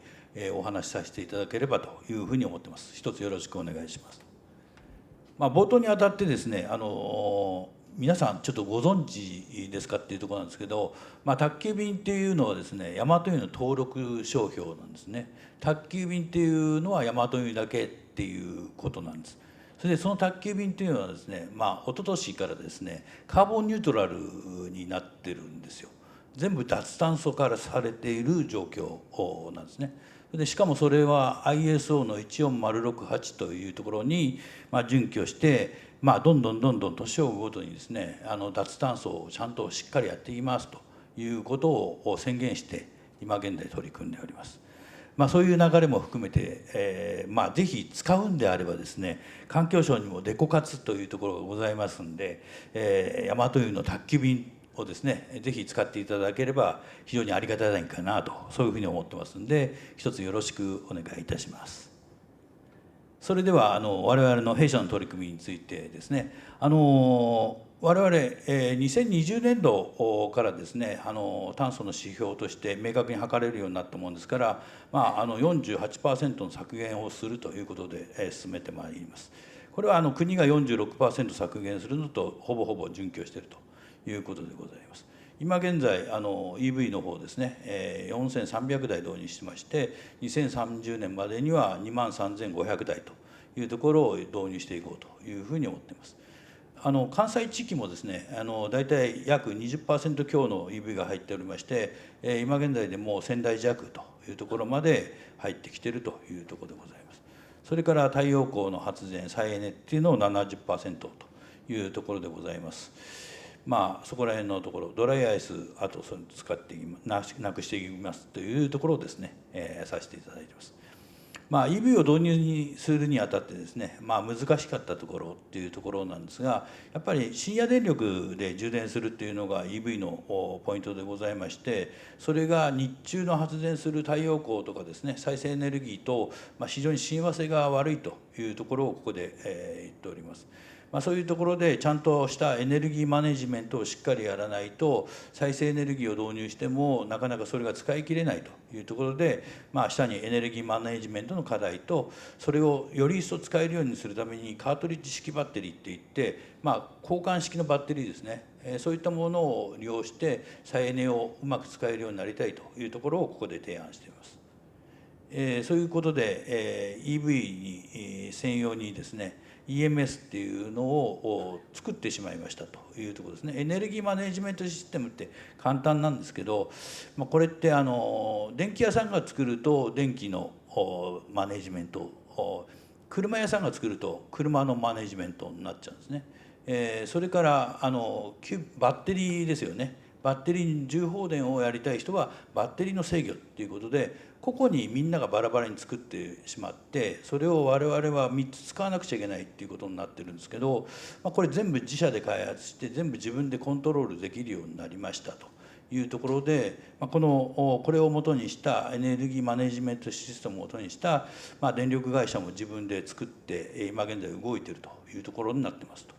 お話しさせていただければというふうに思ってます。一つよろしくお願いします。冒頭にあたってですね皆さんちょっとご存知ですかっていうところなんですけど、宅急便っていうのはですね、ヤマト運輸の登録商標なんですね。宅急便っていうのはヤマト運輸だけっていうことなんです。それでその宅急便というのはですね、一昨年からですね、カーボンニュートラルになってるんですよ。全部脱炭素化されている状況なんですね。でしかもそれは ISO の14068というところに準拠して、どんどん年を追うごとにですね、脱炭素をちゃんとしっかりやっていきますということを宣言して今現在取り組んでおります。そういう流れも含めて、ぜひ使うんであればですね、環境省にもデコ活というところがございますんで、ヤマト運輸の宅急便をですね、ぜひ使っていただければ非常にありがたいかなと、そういうふうに思ってますんで、一つよろしくお願いいたします。それでは我々の弊社の取り組みについてですね、我々2020年度からですね、炭素の指標として明確に測れるようになったものですから、48% の削減をするということで進めてまいります。これは国が 46% 削減するのとほぼほぼ準拠しているということでございます。今現在EV の方ですね、4300台導入してまして、2030年までには23500台というところを導入していこうというふうに思っています。関西地域もですね、大体約 20% 強の EV が入っておりまして、今現在でもう1000台弱というところまで入ってきているというところでございます。それから太陽光の発電再エネっていうのを 70% というところでございます。そこら辺のところ、ドライアイスあとそれ使ってなくしていきますというところをですね、させていただいています。EV を導入にするにあたってですね、難しかったところっていうところなんですが、やっぱり深夜電力で充電するっていうのが EV のポイントでございまして、それが日中の発電する太陽光とかですね、再生エネルギーと非常に親和性が悪いというところをここで言っております。そういうところでちゃんとしたエネルギーマネジメントをしっかりやらないと、再生エネルギーを導入してもなかなかそれが使い切れないというところで、下にエネルギーマネジメントの課題と、それをより一層使えるようにするためにカートリッジ式バッテリーっていって、交換式のバッテリーですね、そういったものを利用して再エネをうまく使えるようになりたいというところをここで提案しています。そういうことで、EV に専用にですね、EMS っていうのを作ってしまいましたというところですね。エネルギーマネジメントシステムって簡単なんですけど、これって電気屋さんが作ると電気のマネジメント、車屋さんが作ると車のマネジメントになっちゃうんですね。それからバッテリーですよね。バッテリー重放電をやりたい人はバッテリーの制御っていうことで、個々にみんながバラバラに作ってしまって、それを我々は3つ使わなくちゃいけないっていうことになってるんですけど、これ全部自社で開発して全部自分でコントロールできるようになりましたというところで、これを元にしたエネルギーマネジメントシステムを元にした電力会社も自分で作って今現在動いているというところになってますと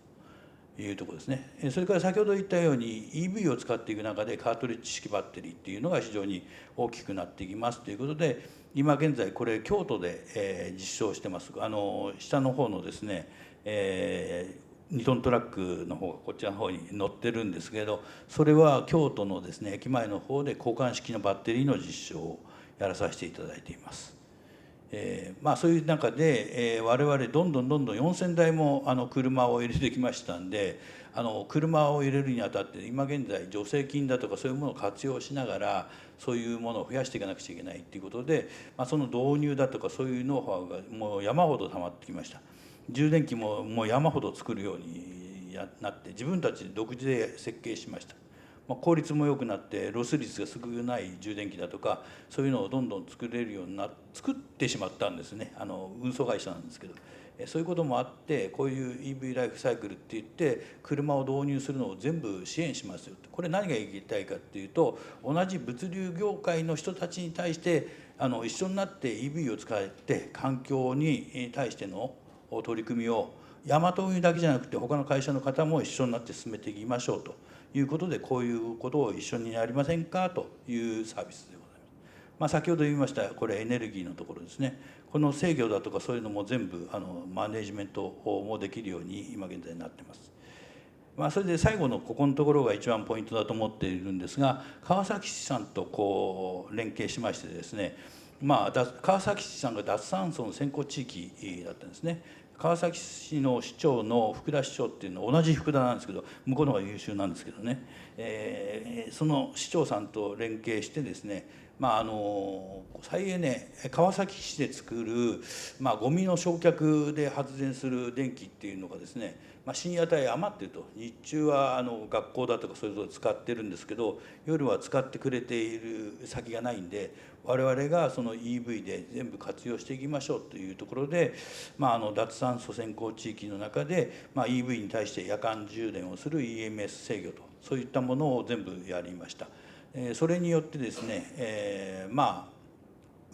いうところですね。それから先ほど言ったように EV を使っていく中でカートリッジ式バッテリーっていうのが非常に大きくなっていきますということで、今現在これ京都で実証してます。下の方のですね、2トントラックの方がこちらの方に乗ってるんですけど、それは京都のですね駅前の方で交換式のバッテリーの実証をやらさせていただいています。そういう中で、我々どんどん4000台も車を入れてきましたんで、車を入れるにあたって今現在助成金だとかそういうものを活用しながらそういうものを増やしていかなくちゃいけないっていうことで、その導入だとかそういうノウハウがもう山ほど溜まってきました。充電器ももう山ほど作るようになって自分たちで独自で設計しました。効率も良くなってロス率が少ない充電器だとかそういうのをどんどん作れるように作ってしまったんですね。運送会社なんですけど、そういうこともあってこういう EV ライフサイクルっていって車を導入するのを全部支援しますよ。これ何が言いたいかっていうと、同じ物流業界の人たちに対して一緒になって EV を使って環境に対しての取り組みをヤマト運輸だけじゃなくて他の会社の方も一緒になって進めていきましょうということで、こういうことを一緒にやりませんかというサービスでございます。先ほど言いましたこれエネルギーのところですね。この制御だとかそういうのも全部マネジメントもできるように今現在になってます。それで最後のここのところが一番ポイントだと思っているんですが、川崎市さんとこう連携しましてですね、川崎市さんが脱炭素の先行地域だったんですね。川崎市の市長の福田市長っていうのは同じ福田なんですけど、向こうの方が優秀なんですけどね、その市長さんと連携してですね、再エネ川崎市で作る、ゴミの焼却で発電する電気っていうのがですね、深夜帯余っていると。日中は学校だとかそういうところで使ってるんですけど、夜は使ってくれている先がないんで、我々がその EV で全部活用していきましょうというところで、脱炭素先行地域の中で、EV に対して夜間充電をする EMS 制御と、そういったものを全部やりました。それによってですね、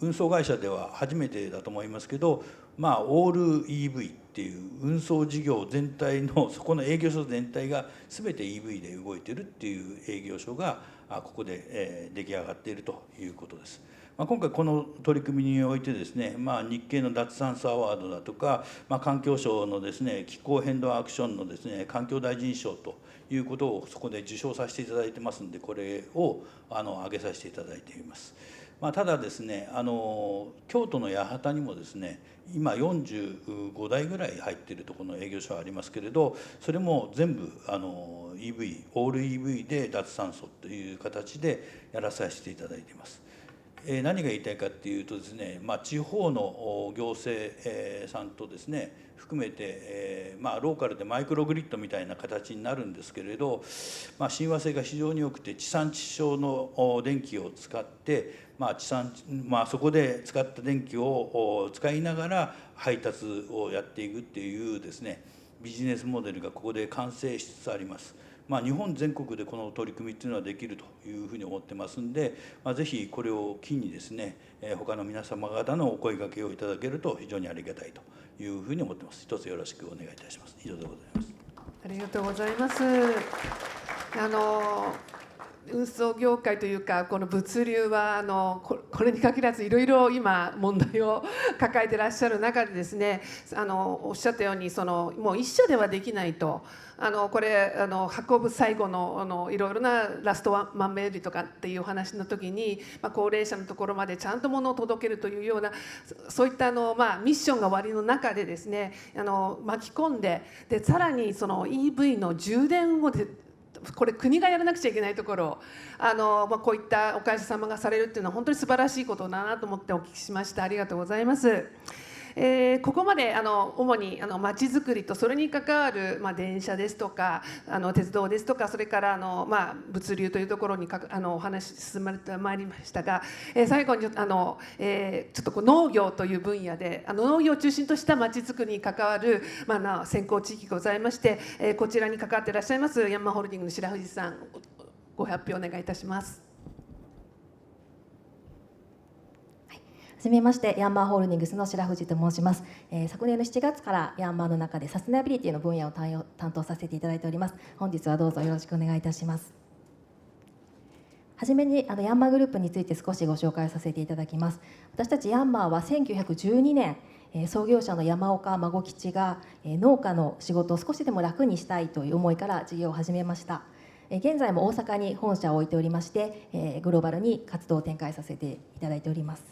運送会社では初めてだと思いますけど、オール EV っていう運送事業全体のそこの営業所全体が全て EV で動いてるっていう営業所がここで出来上がっているということです。今回この取り組みにおいてですね、日経の脱炭素アワードだとか、環境省のですね気候変動アクションのですね環境大臣賞ということをそこで受賞させていただいてますんで、これを挙げさせていただいています。ただですね、京都の八幡にもですね今45台ぐらい入っているところの営業所はありますけれど、それも全部EV オール EV で脱炭素という形でやらさせていただいています。何が言いたいかっていうとですね、地方の行政さんとですね含めて、ローカルでマイクログリッドみたいな形になるんですけれど、親和性が非常に良くて地産地消の電気を使って、そこで使った電気を使いながら配達をやっていくっていうですねビジネスモデルがここで完成しつつあります。日本全国でこの取り組みっていうのはできるというふうに思ってますんで、ぜひこれを機にですね他の皆様方のお声掛けをいただけると非常にありがたいというふうに思ってます。一つよろしくお願いいたします。以上でございます。ありがとうございます。運送業界というかこの物流はこれに限らずいろいろ今問題を抱えていらっしゃる中でですね、おっしゃったようにもう一社ではできないと。これ運ぶ最後のいろいろなラストワンメールとかっていうお話の時に、高齢者のところまでちゃんと物を届けるというようなそういったミッションが終わりの中でですね巻き込んで、さらにEV の充電をこれ国がやらなくちゃいけないところをこういったお会社様がされるっていうのは本当に素晴らしいことだなと思ってお聞きしました。ありがとうございます。ここまで主にまちづくりとそれに関わる電車ですとか鉄道ですとか、それから物流というところにお話進まれてまいりましたが、最後にちょっと農業という分野で農業を中心としたまちづくりに関わる先行地域ございまして、こちらに関わっていらっしゃいますヤンマーホールディングの白藤さん、ご発表お願いいたします。はじめまして、ヤンマーホールディングスの白藤と申します。昨年の7月からヤンマーの中でサステナビリティの分野を担当させていただいております。本日はどうぞよろしくお願いいたします。はじめにヤンマーグループについて少しご紹介させていただきます。私たちヤンマーは1912年創業者の山岡孫吉が農家の仕事を少しでも楽にしたいという思いから事業を始めました。現在も大阪に本社を置いておりまして、グローバルに活動を展開させていただいております。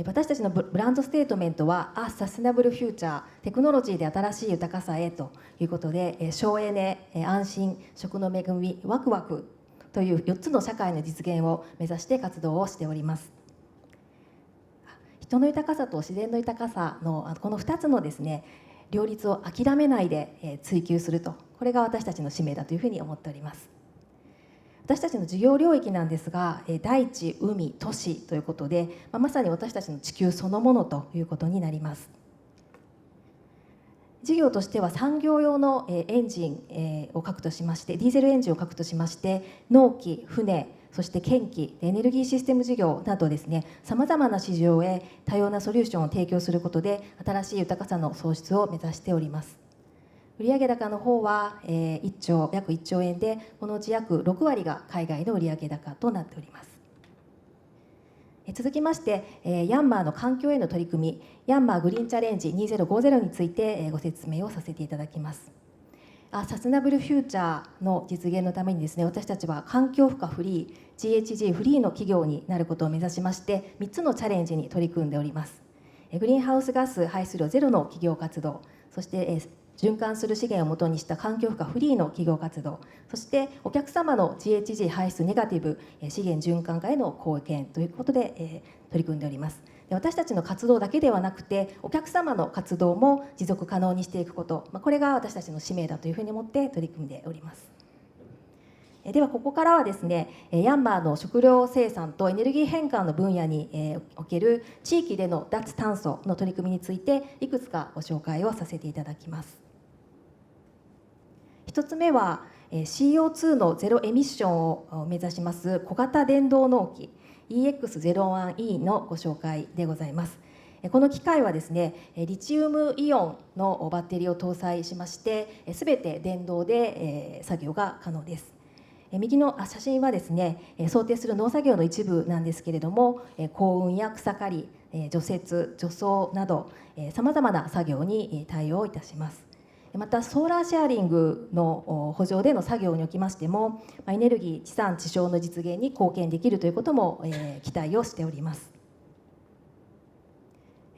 私たちのブランドステートメントは A Sustainable Future テクノロジーで新しい豊かさへということで、省エネ、安心、食の恵み、ワクワクという4つの社会の実現を目指して活動をしております。人の豊かさと自然の豊かさのこの2つのですね両立を諦めないで追求すると、これが私たちの使命だというふうに思っております。私たちの事業領域なんですが、大地、海、都市ということで、まさに私たちの地球そのものということになります。事業としては産業用のエンジンを核としまして、ディーゼルエンジンを核としまして、農機、船、そして建機、エネルギーシステム事業などですね、さまざまな市場へ多様なソリューションを提供することで、新しい豊かさの創出を目指しております。売上高の方は約1兆円で、このうち約6割が海外の売上高となっております。続きまして、ヤンマーの環境への取り組み、ヤンマーグリーンチャレンジ2050についてご説明をさせていただきます。サステナブルフューチャーの実現のためにですね、私たちは環境負荷フリー GHG フリーの企業になることを目指しまして3つのチャレンジに取り組んでおります。グリーンハウスガス排出量ゼロの企業活動、そして循環する資源をもとにした環境負荷フリーの企業活動、そしてお客様の GHG 排出ネガティブ資源循環化への貢献ということで取り組んでおります。私たちの活動だけではなくてお客様の活動も持続可能にしていくこと、これが私たちの使命だというふうに思って取り組んでおります。ではここからはですね、ヤンマーの食料生産とエネルギー変換の分野における地域での脱炭素の取り組みについていくつかご紹介をさせていただきます。1つ目は CO2 のゼロエミッションを目指します小型電動農機 EX01E のご紹介でございます。この機械はですね、リチウムイオンのバッテリーを搭載しまして全て電動で作業が可能です。右の写真はですね、想定する農作業の一部なんですけれども、耕運や草刈り、除雪、除草などさまざまな作業に対応いたします。またソーラーシェアリングの補助での作業におきましてもエネルギー地産地消の実現に貢献できるということも期待をしております。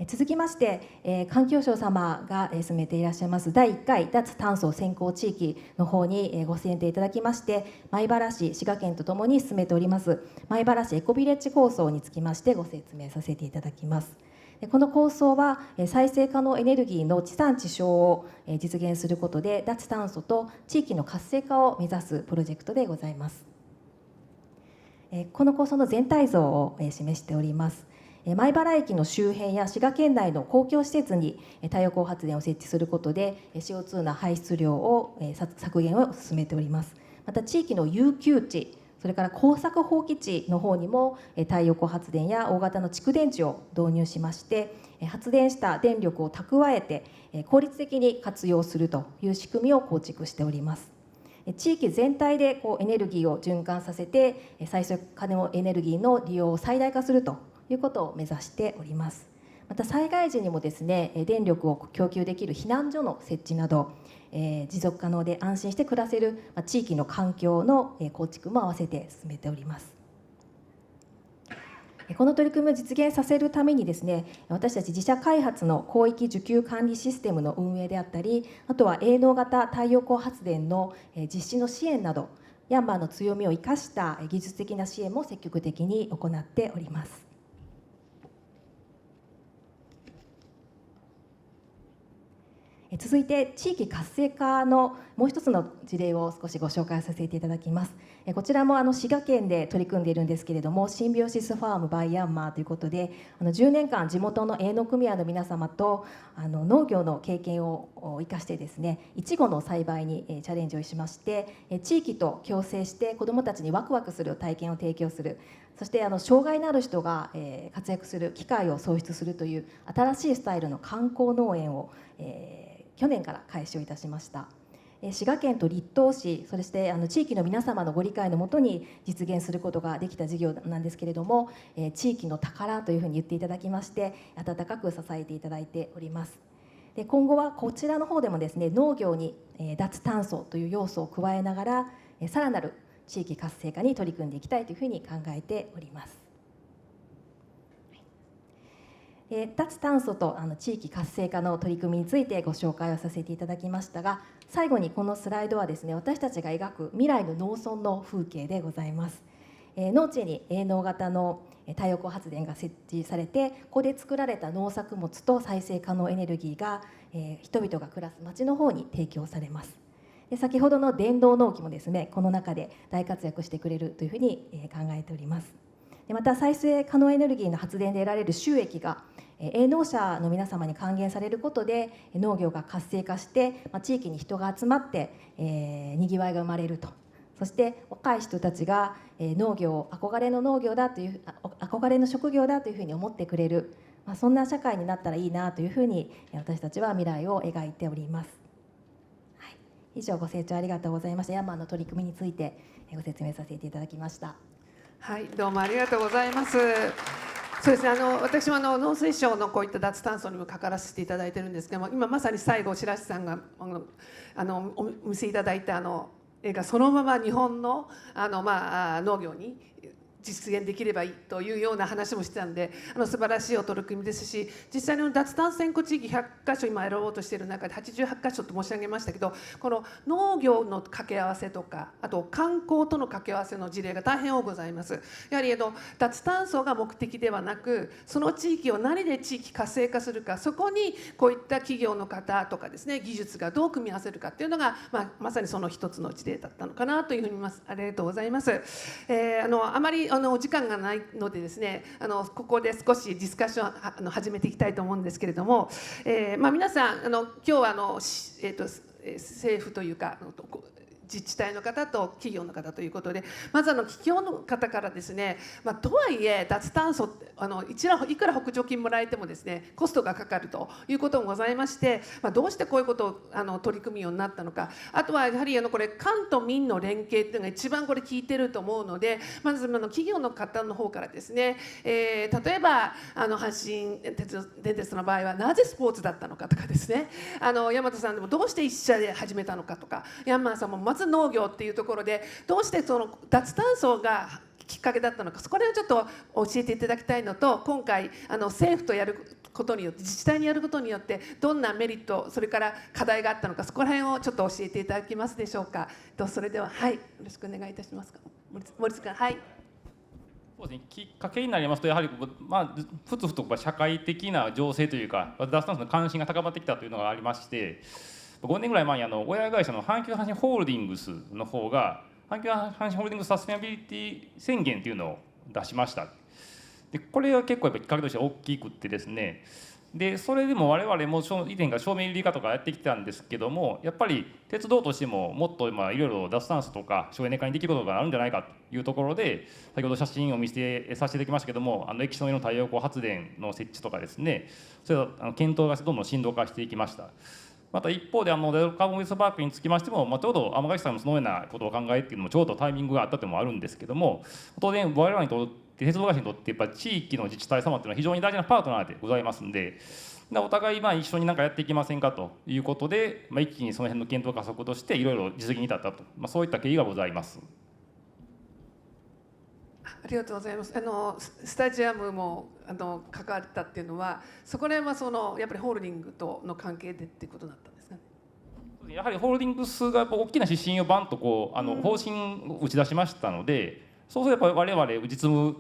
続きまして環境省様が進めていらっしゃいます第1回脱炭素先行地域の方にご選定いただきまして米原市滋賀県とともに進めております米原市エコビレッジ構想につきましてご説明させていただきます。この構想は再生可能エネルギーの地産地消を実現することで脱炭素と地域の活性化を目指すプロジェクトでございます。この構想の全体像を示しております。米原駅の周辺や滋賀県内の公共施設に太陽光発電を設置することで CO2 の排出量を削減を進めております。また地域の遊休地、それから耕作放棄地の方にも太陽光発電や大型の蓄電池を導入しまして発電した電力を蓄えて効率的に活用するという仕組みを構築しております。地域全体でエネルギーを循環させて再生可能エネルギーの利用を最大化するということを目指しております。また災害時にもですね電力を供給できる避難所の設置など持続可能で安心して暮らせる地域の環境の構築も合わせて進めております。この取り組みを実現させるためにですね私たち自社開発の広域需給管理システムの運営であったりあとは営農型太陽光発電の実施の支援などヤンマーの強みを生かした技術的な支援も積極的に行っております。続いて地域活性化のもう一つの事例を少しご紹介させていただきます。こちらも滋賀県で取り組んでいるんですけれどもシンビオシスファームバイヤンマーということで10年間地元の営農組合の皆様と農業の経験を生かしてですねいちごの栽培にチャレンジをしまして地域と共生して子どもたちにワクワクする体験を提供するそして障害のある人が活躍する機会を創出するという新しいスタイルの観光農園を去年から開始をいたしました。滋賀県と栗東市そして地域の皆様のご理解のもとに実現することができた事業なんですけれども地域の宝というふうに言っていただきまして温かく支えていただいております。で今後はこちらの方でもですね農業に脱炭素という要素を加えながらさらなる地域活性化に取り組んでいきたいというふうに考えております。脱炭素と地域活性化の取り組みについてご紹介をさせていただきましたが最後にこのスライドはですね私たちが描く未来の農村の風景でございます。農地に営農型の太陽光発電が設置されてここで作られた農作物と再生可能エネルギーが人々が暮らす町の方に提供されます。で先ほどの電動農機もですねこの中で大活躍してくれるというふうに考えております。でまた再生可能エネルギーの発電で得られる収益が営農者の皆様に還元されることで農業が活性化して地域に人が集まってにぎわいが生まれるとそして若い人たちが農業を憧れの農業だという憧れの職業だというふうに思ってくれるそんな社会になったらいいなというふうに私たちは未来を描いております。はい、以上ご清聴ありがとうございました。ヤンマーの取り組みについてご説明させていただきました。はい、どうもありがとうございます。そうですね、私も農水省のこういった脱炭素にも関わらせていただいてるんですけども、今まさに最後白石さんがお見せいただいた絵がそのまま日本の農業に実現できればいいというような話もしてたんで、素晴らしいお取り組みですし、実際に脱炭素先行地域100カ所今選ぼうとしている中で88カ所と申し上げましたけど、この農業の掛け合わせとか、あと観光との掛け合わせの事例が大変多くございます。やはり脱炭素が目的ではなく、その地域を何で地域活性化するか、そこにこういった企業の方とかですね、技術がどう組み合わせるかっていうのが、まさにその一つの事例だったのかなというふうに思います。ありがとうございます。あまりお時間がないのでですね、ここで少しディスカッション始めていきたいと思うんですけれども、皆さん今日は政府というか自治体の方と企業の方ということで、まず企業の方からですね、とはいえ脱炭素っていくら補助金もらえてもですね、コストがかかるということもございまして、どうしてこういうことを取り組むようになったのか、あとはやはりこれ官と民の連携っていうのが一番これ効いてると思うので、まず企業の方の方からですね、例えば阪神電鉄の場合はなぜスポーツだったのかとかですね、大和さんでもどうして一社で始めたのかとか、ヤンマーさんもまず農業っていうところでどうしてその脱炭素がきっかけだったのか、そこら辺をちょっと教えていただきたいのと、今回政府とやることによって、自治体にやることによってどんなメリット、それから課題があったのか、そこら辺をちょっと教えていただけますでしょうか。それではよろしくお願いいたします。森津君。そうですね、きっかけになりますと、やはりふつふと社会的な情勢というか、脱炭素の関心が高まってきたというのがありまして、5年ぐらい前に親会社の阪急阪神ホールディングスの方が阪急阪神ホールディングスサステナビリティ宣言というのを出しました。でこれは結構やっぱきっかけとして大きくってですね、でそれでも我々も以前から証明理化とかやってきたんですけども、やっぱり鉄道としてももっといろいろ脱炭素とか省エネ化にできることがあるんじゃないかというところで、先ほど写真を見せさせていただきましたけども、液晶の太陽光発電の設置とかですね、それは検討がどんどん深度化していきました。また一方でカーボンウェストパークにつきましても、ちょうど天垣さんもそのようなことを考えっていうのもちょうどタイミングがあったというのもあるんですけども、当然我々にとって鉄道会社にとってやっぱ地域の自治体様っていうのは非常に大事なパートナーでございますんで、お互い一緒に何かやっていきませんかということで、一気にその辺の検討加速としていろいろ実現に至ったと、そういった経緯がございます。ありがとうございます。スタジアムも関わったっていうのは、そこら辺はやっぱりホールディングとの関係でっていうことだったんですかね。やはりホールディングスが大きな指針をバンと方針を打ち出しましたので、そうするとやっぱり我々実務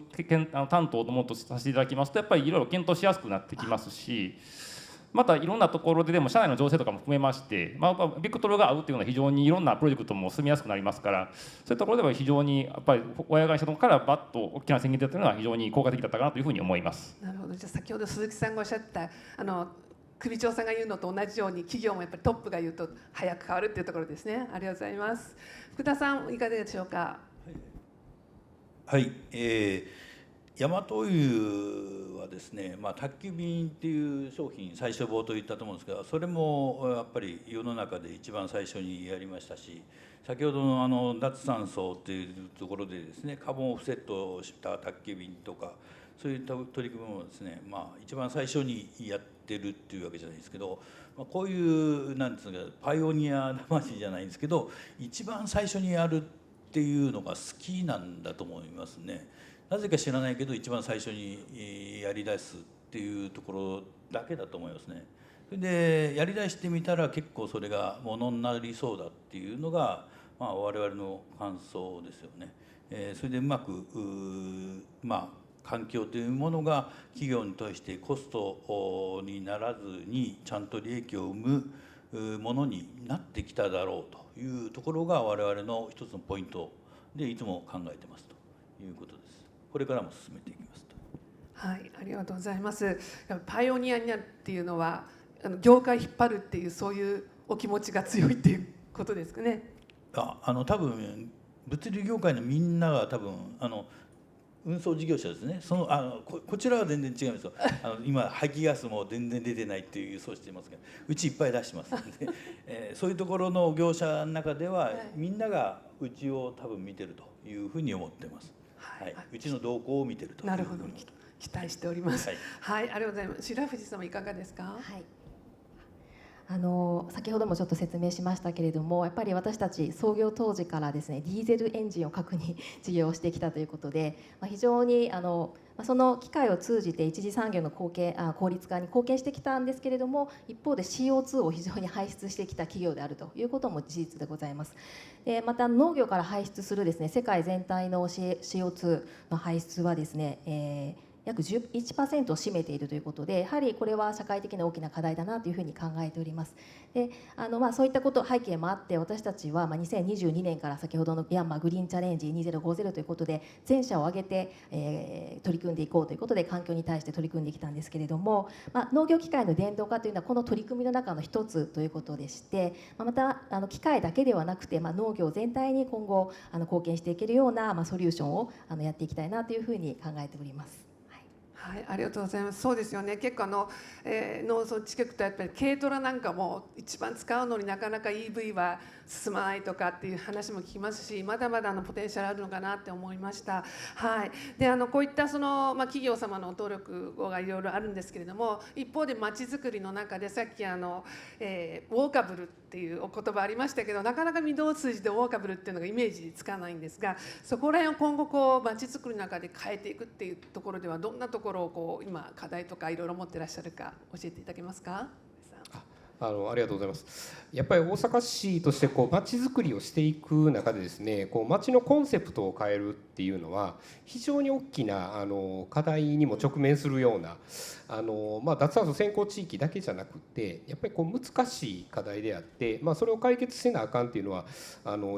担当のものとさせていただきますと、やっぱりいろいろ検討しやすくなってきますし、またいろんなところででも社内の情勢とかも含めまして、ベクトルが合うというのは非常にいろんなプロジェクトも進みやすくなりますから、そういうところでは非常にやっぱり親会社のからバッと大きな宣言だったのは非常に効果的だったかなというふうに思います。なるほど。じゃあ先ほど鈴木さんがおっしゃった首長さんが言うのと同じように、企業もやっぱりトップが言うと早く変わるっていうところですね。ありがとうございます。福田さんいかがでしょうか。はい、大和湯はですね、宅急便っていう商品最初冒頭言ったと思うんですけど、それもやっぱり世の中で一番最初にやりましたし、先ほどの脱炭素っていうところでですね、カーボンオフセットをした宅急便とかそういった取り組みもですね、一番最初にやってるっていうわけじゃないですけど、こういうなんですか、パイオニア魂じゃないんですけど、一番最初にやるっていうのが好きなんだと思いますね。なぜか知らないけど一番最初にやりだすっていうところだけだと思いますね。それでやりだしてみたら結構それがものになりそうだっていうのが、我々の感想ですよね。それでうまく環境というものが企業に対してコストにならずにちゃんと利益を生むものになってきただろうというところが我々の一つのポイントでいつも考えてますということです。これからも進めていきますと。はい、ありがとうございます。パイオニアになるっていうのは業界引っ張るっていう、そういうお気持ちが強いっていうことですかね。多分物流業界のみんなが多分運送事業者ですね。こちらは全然違いますよ。今排気ガスも全然出てないっていう予想していますけど、うちいっぱい出してますので、そういうところの業者の中では、みんながうちを多分見てるというふうに思ってます。はい、うちの動向を見てるというふうに。なるほど。期待しております。はいはい、ありがとうございます。白藤様いかがですか。はい、先ほどもちょっと説明しましたけれども、やっぱり私たち創業当時からですね、ディーゼルエンジンを核に事業をしてきたということで、非常にその機械を通じて一次産業の効率化に貢献してきたんですけれども、一方で CO2 を非常に排出してきた企業であるということも事実でございます。でまた農業から排出するですね、世界全体の CO2 の排出はですね、約 11% を占めているということで、やはりこれは社会的な大きな課題だなというふうに考えております。でそういったこと背景もあって、私たちは2022年から先ほどのヤンマーグリーンチャレンジ2050ということで全社を挙げて、取り組んでいこうということで環境に対して取り組んできたんですけれども、農業機械の電動化というのはこの取り組みの中の一つということでして、また機械だけではなくて、農業全体に今後貢献していけるような、ソリューションをやっていきたいなというふうに考えております。はい、ありがとうございます。そうですよね。結構農村地区とやっぱり軽トラなんかも一番使うのになかなか EV は進まないとかっていう話も聞きますし、まだまだポテンシャルあるのかなって思いました。はい。でこういった企業様の努力がいろいろあるんですけれども、一方でまちづくりの中でさっきウォーカブルっていうお言葉ありましたけど、なかなか御堂筋でウォーカブルっていうのがイメージつかないんですが、そこら辺を今後まちづくりの中で変えていくっていうところではどんなところを今課題とかいろいろ持ってらっしゃるか教えていただけますか。ありがとうございます。やっぱり大阪市として街づくりをしていく中でですね、街のコンセプトを変えるっていうのは非常に大きな課題にも直面するような脱炭素先行地域だけじゃなくて、やっぱり難しい課題であって、それを解決せなあかんっていうのは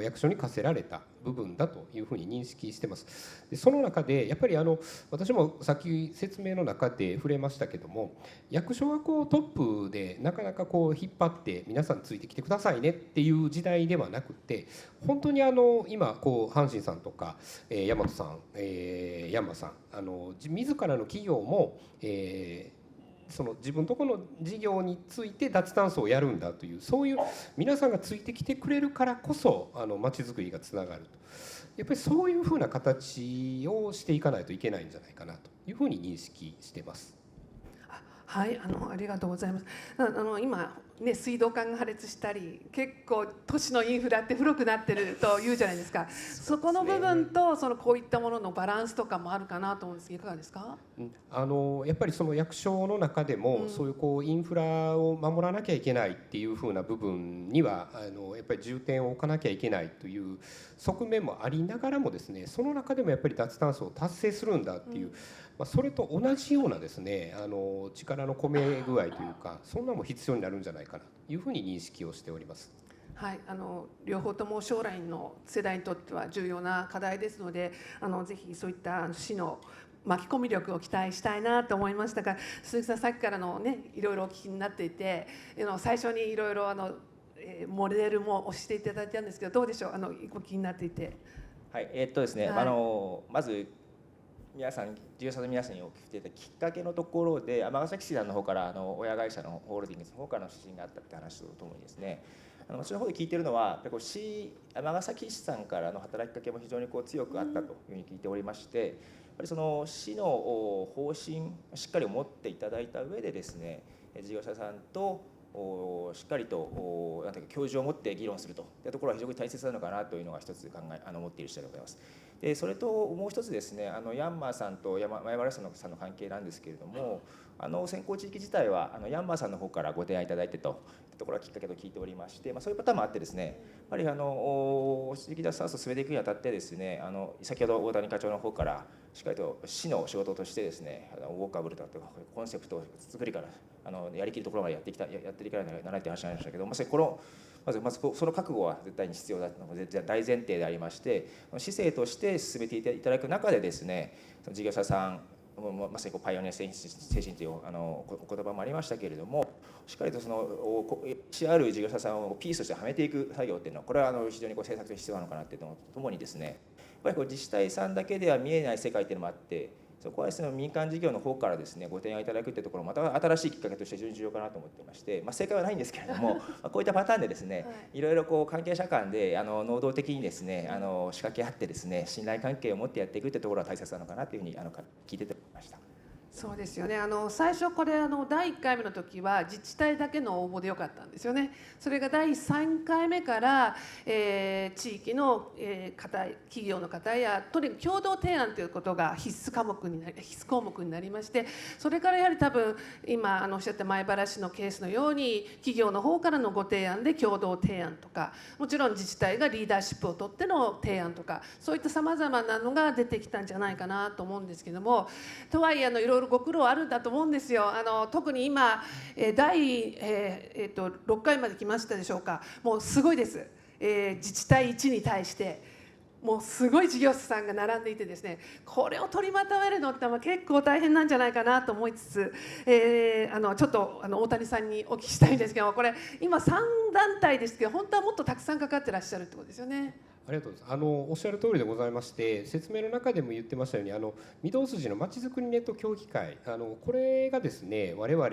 役所に課せられた部分だというふうに認識してます。でその中でやっぱり私もさっき説明の中で触れましたけども、役所がトップでなかなか引っ張って皆さんついてきてくださいねっていう時代ではなくて、本当に今阪神さんとか大和さん、ヤンマさん自らの企業もその自分のところの事業について脱炭素をやるんだという、そういう皆さんがついてきてくれるからこそ街づくりがつながると、やっぱりそういうふうな形をしていかないといけないんじゃないかなというふうに認識しています。はい、ありがとうございます。今ね、水道管が破裂したり、結構都市のインフラって古くなってると言うじゃないですか。そこの部分とこういったもののバランスとかもあるかなと思うんですけど、いかがですか。やっぱりその役所の中でも、そういうインフラを守らなきゃいけないっていう風な部分にはやっぱり重点を置かなきゃいけないという側面もありながらもですね、その中でもやっぱり脱炭素を達成するんだっていう、それと同じようなですね力の込め具合というか、そんなのも必要になるんじゃないかなというふうに認識をしております。はい、両方とも将来の世代にとっては重要な課題ですので、ぜひそういった市の巻き込み力を期待したいなと思いましたが、鈴木さんさっきからいろいろお聞きになっていて、最初にいろいろモデルも押していただいたんですけど、どうでしょう、お聞きになっていて。はいですね、はい、まず皆さん、事業者の皆さんにお聞きしていたきっかけのところで、尼崎市さんの方から親会社のホールディングスの方からの指針があったって話とともにですね、私の方で聞いているのは、尼崎市さんからの働きかけも非常に強くあったというふうに聞いておりまして、やっぱりその市の方針しっかり持っていただいた上でですね、事業者さんとしっかりと教授を持って議論するというところは非常に大切なのかなというのが一つ思っている次第でございます。でそれともう一つですね、ヤンマーさんと山原さんのの関係なんですけれども、先行地域自体はヤンマーさんの方からご提案いただいてというところがきっかけと聞いておりまして、そういうパターンもあってですね、やっぱり地域脱炭素を進めていくにあたってですね、先ほど大谷課長の方からしっかりと市の仕事としてですね、ウォーカブルだとかコンセプト作りからやりきるところまでやっていかないとならないという話になりましたけど、まずその覚悟は絶対に必要だというのが大前提でありまして、市政として進めていただく中でですね、事業者さんまさにパイオニア精神というお言葉もありましたけれども、しっかりとある事業者さんをピースとしてはめていく作業っていうのは、これは非常に政策として必要なのかなというのとともにですね、やっぱり自治体さんだけでは見えない世界っていうのもあって、そこはですね、民間事業の方からですねご提案いただくというところもまた新しいきっかけとして非常に重要かなと思っていまして、正解はないんですけれどもこういったパターンでですね、いろいろ関係者間で能動的にですね仕掛け合ってですね信頼関係を持ってやっていくというところは大切なのかなというふうに聞いてて思いました。そうですよね。最初これ第1回目の時は自治体だけの応募でよかったんですよね。それが第3回目から、地域の、企業の方やとにかく共同提案ということが必須項目になりまして、それからやはり多分今おっしゃった米原市のケースのように企業の方からのご提案で共同提案とか、もちろん自治体がリーダーシップを取っての提案とか、そういったさまざまなのが出てきたんじゃないかなと思うんですけども、とはいえいろいろご苦労あるんだと思うんですよ。特に今、第、6回まで来ましたでしょうか。もうすごいです、自治体1に対してもうすごい事業者さんが並んでいてですね、これを取りまとめるのって結構大変なんじゃないかなと思いつつ、ちょっと大谷さんにお聞きしたいんですけども、これ今3団体ですけど本当はもっとたくさんかかってらっしゃるってことですよね。ありがとうございます。おっしゃる通りでございまして、説明の中でも言ってましたように御堂筋のまちづくりネット協議会、これがですね、我々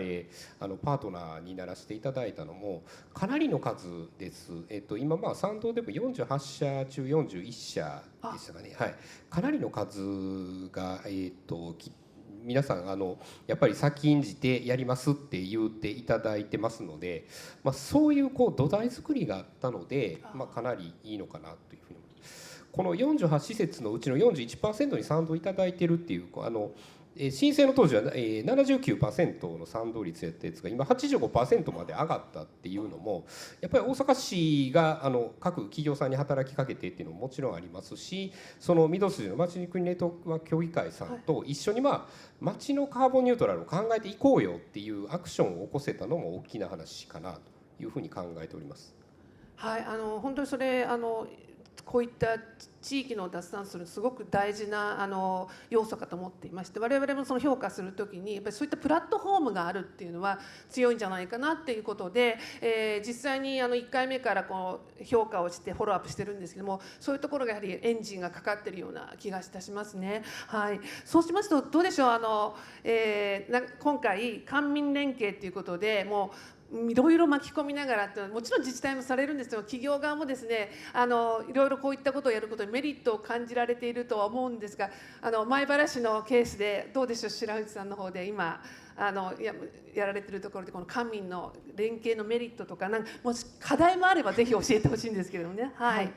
パートナーにならせていただいたのもかなりの数です。今参道でも48社中41社でしたかね、はい、かなりの数が、皆さんやっぱり先んじてやりますって言っていただいてますので、そういう土台作りがあったので、かなりいいのかなというふうに思います。この48施設のうちの 41% に賛同いただいているっていう申請の当時は 79% の賛同率やったやつが今 85% まで上がったっていうのも、やっぱり大阪市が各企業さんに働きかけてっていうのももちろんありますし、その御堂筋のまちづくりネットワーク協議会さんと一緒に街のカーボンニュートラルを考えていこうよっていうアクションを起こせたのも大きな話かなというふうに考えております。はい、本当にそれこういった地域の脱炭素のすごく大事な要素かと思っていまして、我々もその評価するときにやっぱりそういったプラットフォームがあるっていうのは強いんじゃないかなっていうことで、実際に1回目から評価をしてフォローアップしてるんですけども、そういうところがやはりエンジンがかかってるような気がいたしますね。はい、そうしますとどうでしょう、今回官民連携ということでもういろいろ巻き込みながらって、もちろん自治体もされるんですけど、企業側もですねいろいろこういったことをやることにメリットを感じられているとは思うんですが、米原市のケースでどうでしょう、白藤さんの方で今やられているところでこの官民の連携のメリットとかもし課題もあればぜひ教えてほしいんですけれどもね。はい、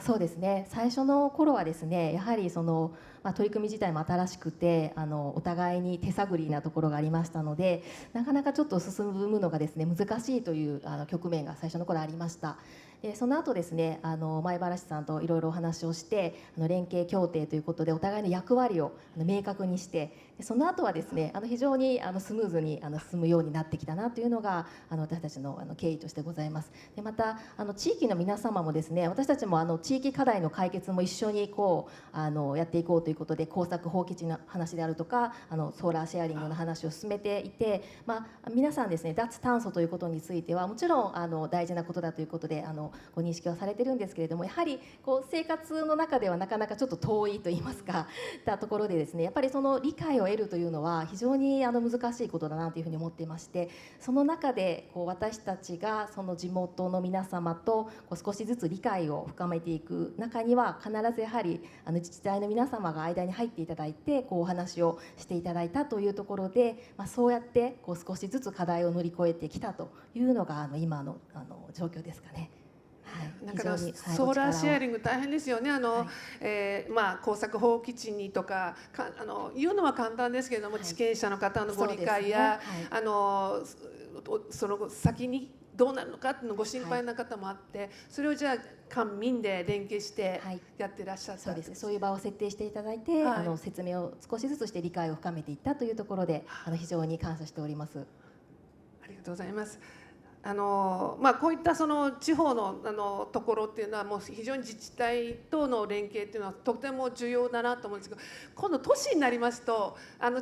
そうですね、最初の頃はですね、やはり取り組み自体も新しくてお互いに手探りなところがありましたので、なかなかちょっと進むのがですね難しいという局面が最初の頃ありました。でその後ですね米原市さんといろいろお話をして連携協定ということでお互いの役割を明確にして、その後はですね非常にスムーズに進むようになってきたなというのが私たちの経緯としてございます。でまた地域の皆様もですね、私たちも地域課題の解決も一緒にやっていこうということで、耕作放棄地の話であるとかソーラーシェアリングの話を進めていて、皆さんですね脱炭素ということについてはもちろん大事なことだということでご認識はされてるんですけれども、やはり生活の中ではなかなかちょっと遠いといいますかたところでですね、やっぱりその理解を得るというのは非常に難しいことだなというふうに思っていまして、その中で私たちがその地元の皆様と少しずつ理解を深めていく中には、必ずやはり自治体の皆様が間に入っていただいてお話をしていただいたというところで、そうやって少しずつ課題を乗り越えてきたというのが今の状況ですかね。だからソーラーシェアリング大変ですよね。耕作放棄地にとか言うのは簡単ですけれども、地権者の方のご理解や、その先にどうなるのかっていうのご心配な方もあって、それをじゃあ官民で連携してやってらっしゃった、そうですね、そういう場を設定していただいて、説明を少しずつして理解を深めていったというところで非常に感謝しております。ありがとうございます。こういったその地方のところっていうのはもう非常に自治体との連携っていうのはとても重要だなと思うんですけど、今度都市になりますと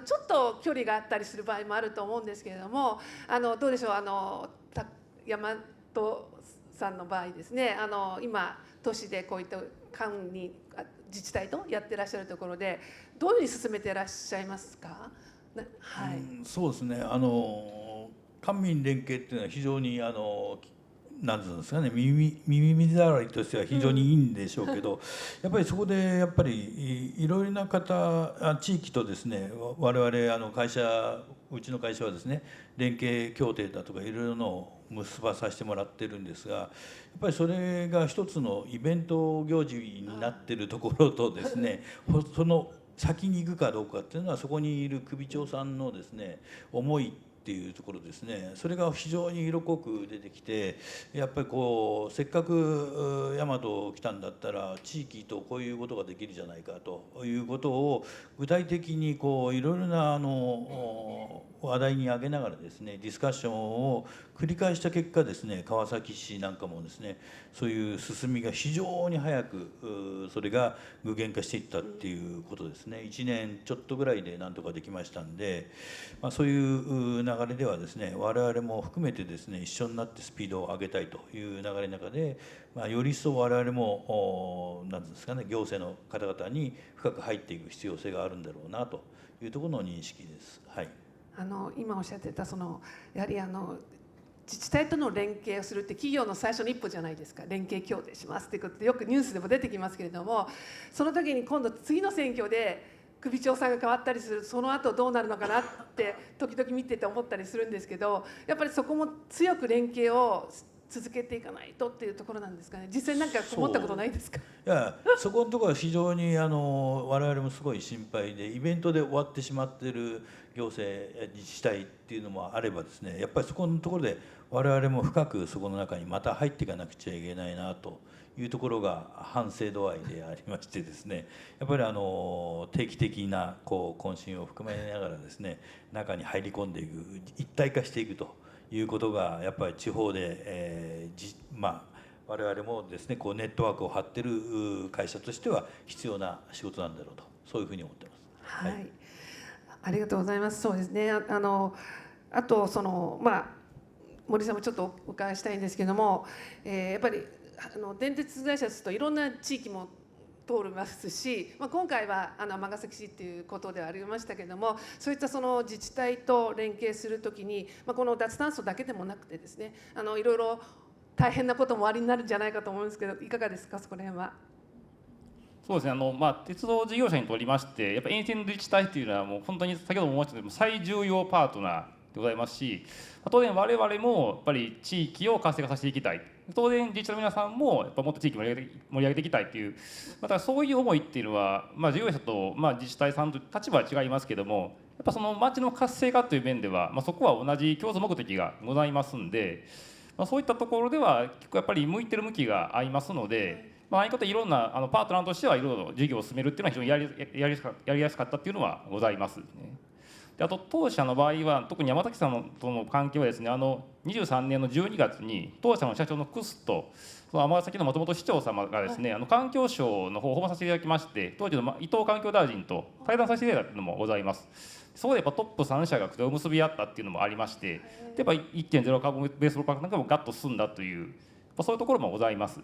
ちょっと距離があったりする場合もあると思うんですけれども、どうでしょう、大和さんの場合ですね、今都市でこういった管理自治体とやってらっしゃるところでどういうふうに進めていらっしゃいますか。そうですね、官民連携っていうのは非常になんていうんですかね、耳障りとしては非常にいいんでしょうけど、やっぱりそこでやっぱりいろいろな地域とですね、我々うちの会社はですね、連携協定だとかいろいろのを結ばさせてもらってるんですが、やっぱりそれが一つのイベント行事になってるところとですね、その先に行くかどうかっていうのは、そこにいる首長さんのですね思いっていうところですね、それが非常に色濃く出てきて、やっぱりせっかく大和来たんだったら地域とこういうことができるじゃないかということを具体的にいろいろな話題に挙げながらですね、ディスカッションを繰り返した結果ですね、川崎市なんかもですね、そういう進みが非常に早くそれが具現化していったっていうことですね。1年ちょっとぐらいでなんとかできましたんで、そういう流れではですね、我々も含めてですね、一緒になってスピードを上げたいという流れの中で、より一層我々も何ていうんですかね、行政の方々に深く入っていく必要性があるんだろうなというところの認識です。はい。今おっしゃってたやはり自治体との連携をするって企業の最初の一歩じゃないですか。連携協定しますってことでよくニュースでも出てきますけれども、その時に今度次の選挙で首長さんが変わったりする、その後どうなるのかなって時々見てて思ったりするんですけど、やっぱりそこも強く連携を続けていかないとっていうところなんですかね。実際なんか思ったことないですか？いや、そこのところは非常に我々もすごい心配で、イベントで終わってしまっている行政自治体っていうのもあればですね、やっぱりそこのところで我々も深くそこの中にまた入っていかなくちゃいけないなというところが反省度合いでありましてですね、やっぱり定期的な懇親を含めながらですね、中に入り込んでいく、一体化していくということがやっぱり地方で、我々もですねネットワークを張ってる会社としては必要な仕事なんだろうと、そういうふうに思ってます。はい、ありがとうございます。そうですね。あと森さんもちょっとお伺いしたいんですけども、やっぱり電鉄会社ですといろんな地域も通りますし、今回は尼崎市っていうことではありましたけれども、そういった自治体と連携するときに、この脱炭素だけでもなくてですね、いろいろ大変なこともおありになるんじゃないかと思うんですけど、いかがですか、そこら辺は。そうですね、鉄道事業者にとりまして、やっぱり沿線の自治体というのはもう本当に先ほども申し上げた最重要パートナーでございますし、当然我々もやっぱり地域を活性化させていきたい、当然自治体の皆さんもやっぱもっと地域を盛り上げていきたいという、またそういう思いっていうのは、事業者と自治体さんと立場は違いますけども、やっぱその町の活性化という面では、そこは同じ共通目的がございますんで、そういったところでは結構やっぱり向いてる向きが合いますので、ああいうこといろんなパートナーとしてはいろいろ事業を進めるっていうのは非常にやりやすかったっていうのはございますね。であと当社の場合は特に山崎さんとの関係はですね、23年の12月に当社の社長のクスと尼崎のもともと市長様がですね、環境省の方を訪問させていただきまして、当時の伊藤環境大臣と対談させていただいたのもございます。そこでやっぱトップ3社が口を結び合ったっていうのもありまして、やっぱ 1.0 カーボンベースプロパクなんかもガッと進んだという、そういうところもございますね。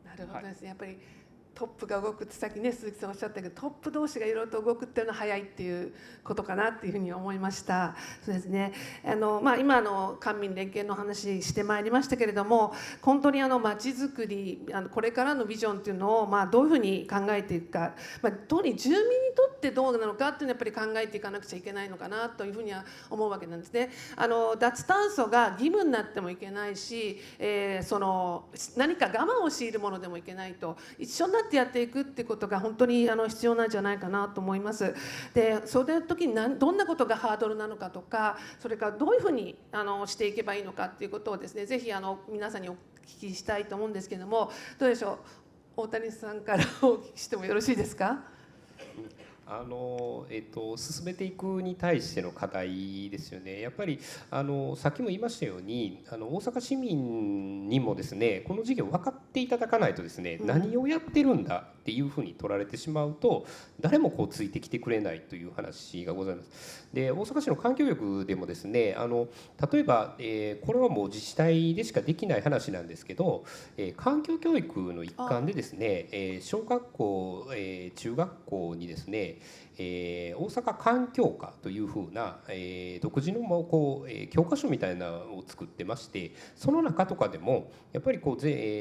なるほどですね。やっぱりトップが動くってさっきね鈴木さんおっしゃったけど、トップ同士がいろいろと動くっていうのは早いっていうことかなっていうふうに思いました。そうですね。今官民連携の話してまいりましたけれども、本当にまちづくりこれからのビジョンっていうのをどういうふうに考えていくか、特に住民にとってどうなのかっていうのはやっぱり考えていかなくちゃいけないのかなというふうには思うわけなんですね。脱炭素が義務になってもいけないし、何か我慢を強いるものでもいけないと、一緒になってやっていくってことが本当に必要なんじゃないかなと思います。でそれの時にどんなことがハードルなのかとか、それからどういうふうにしていけばいいのかっていうことをですね、ぜひ皆さんにお聞きしたいと思うんですけれども、どうでしょう、大谷さんからお聞きしてもよろしいですか。進めていくに対しての課題ですよね。やっぱりさっきも言いましたように大阪市民にもですねこの事業分かっていただかないとですね、何をやってるんだっていうふうに取られてしまうと誰もついてきてくれないという話がございます。で大阪市の環境局でもですね例えば、これはもう自治体でしかできない話なんですけど、環境教育の一環でですね小学校、中学校にですね大阪環境科というふうな、独自の教科書みたいなのを作ってまして、その中とかでもやっぱり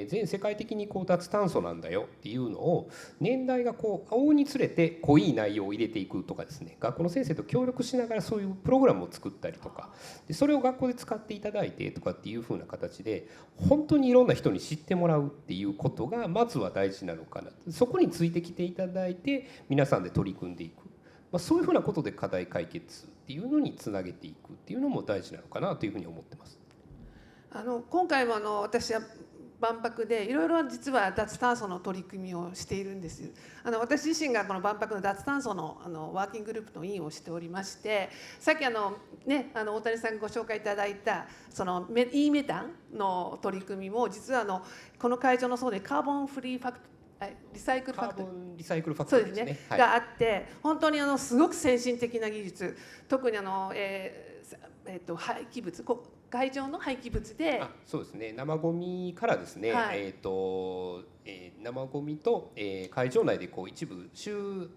全世界的に脱炭素なんだよっていうのを年代が追うにつれて濃い内容を入れていくとかですね、学校の先生と協力しながらそういうプログラムを作ったりとかで、それを学校で使っていただいてとかっていうふうな形で本当にいろんな人に知ってもらうっていうことがまずは大事なのかな。そこについてきていただいて皆さんで取り組んでいく、そういうふうなことで課題解決っていうのにつなげていくっていうのも大事なのかなというふうに思ってます。今回も私は万博でいろいろ実は脱炭素の取り組みをしているんです。私自身がこの万博の脱炭素のワーキンググループの委員をしておりまして、さっき大谷さんがご紹介いただいたそのEメタンの取り組みも実はこの会場のそうでカーボンフリーファクトリサイクルファクトリー、リサイクルファクトリーですね、はい、があって、本当にすごく先進的な技術、特に廃棄物、会場の廃棄物で、そうですね、生ゴミからですね、はい、生ゴミと、会場内で一部集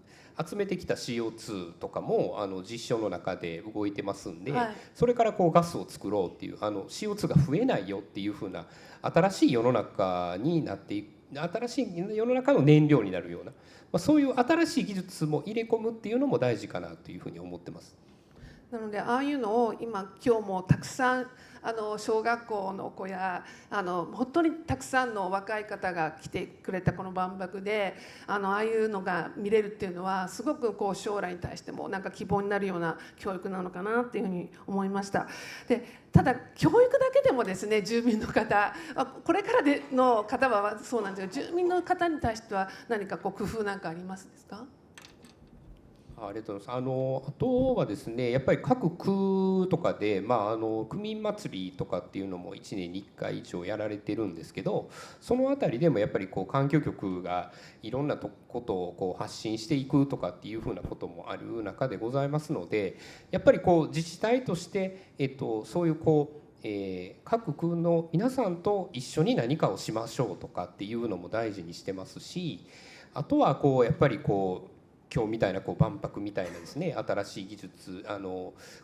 めてきた CO2 とかも実証の中で動いてますんで、はい、それからガスを作ろうっていうCO2 が増えないよっていう風な新しい世の中になっていく、新しい世の中の燃料になるような、そういう新しい技術も入れ込むっていうのも大事かなというふうに思ってます。なのでああいうのを今日もたくさん小学校の子や本当にたくさんの若い方が来てくれたこの万博でああいうのが見れるっていうのはすごく将来に対してもなんか希望になるような教育なのかなっていうふうに思いました。でただ教育だけでもですね、住民の方これからの方はそうなんですけど、住民の方に対しては何か工夫なんかありますですか？ありがとうございます。あとはですね、やっぱり各区とかで、区民祭りとかっていうのも1年に1回以上やられてるんですけど、そのあたりでもやっぱり環境局がいろんなことを発信していくとかっていうふうなこともある中でございますので、やっぱり自治体として、そういう各区の皆さんと一緒に何かをしましょうとかっていうのも大事にしてますし、あとはやっぱり今日みたいな万博みたいなですね、新しい技術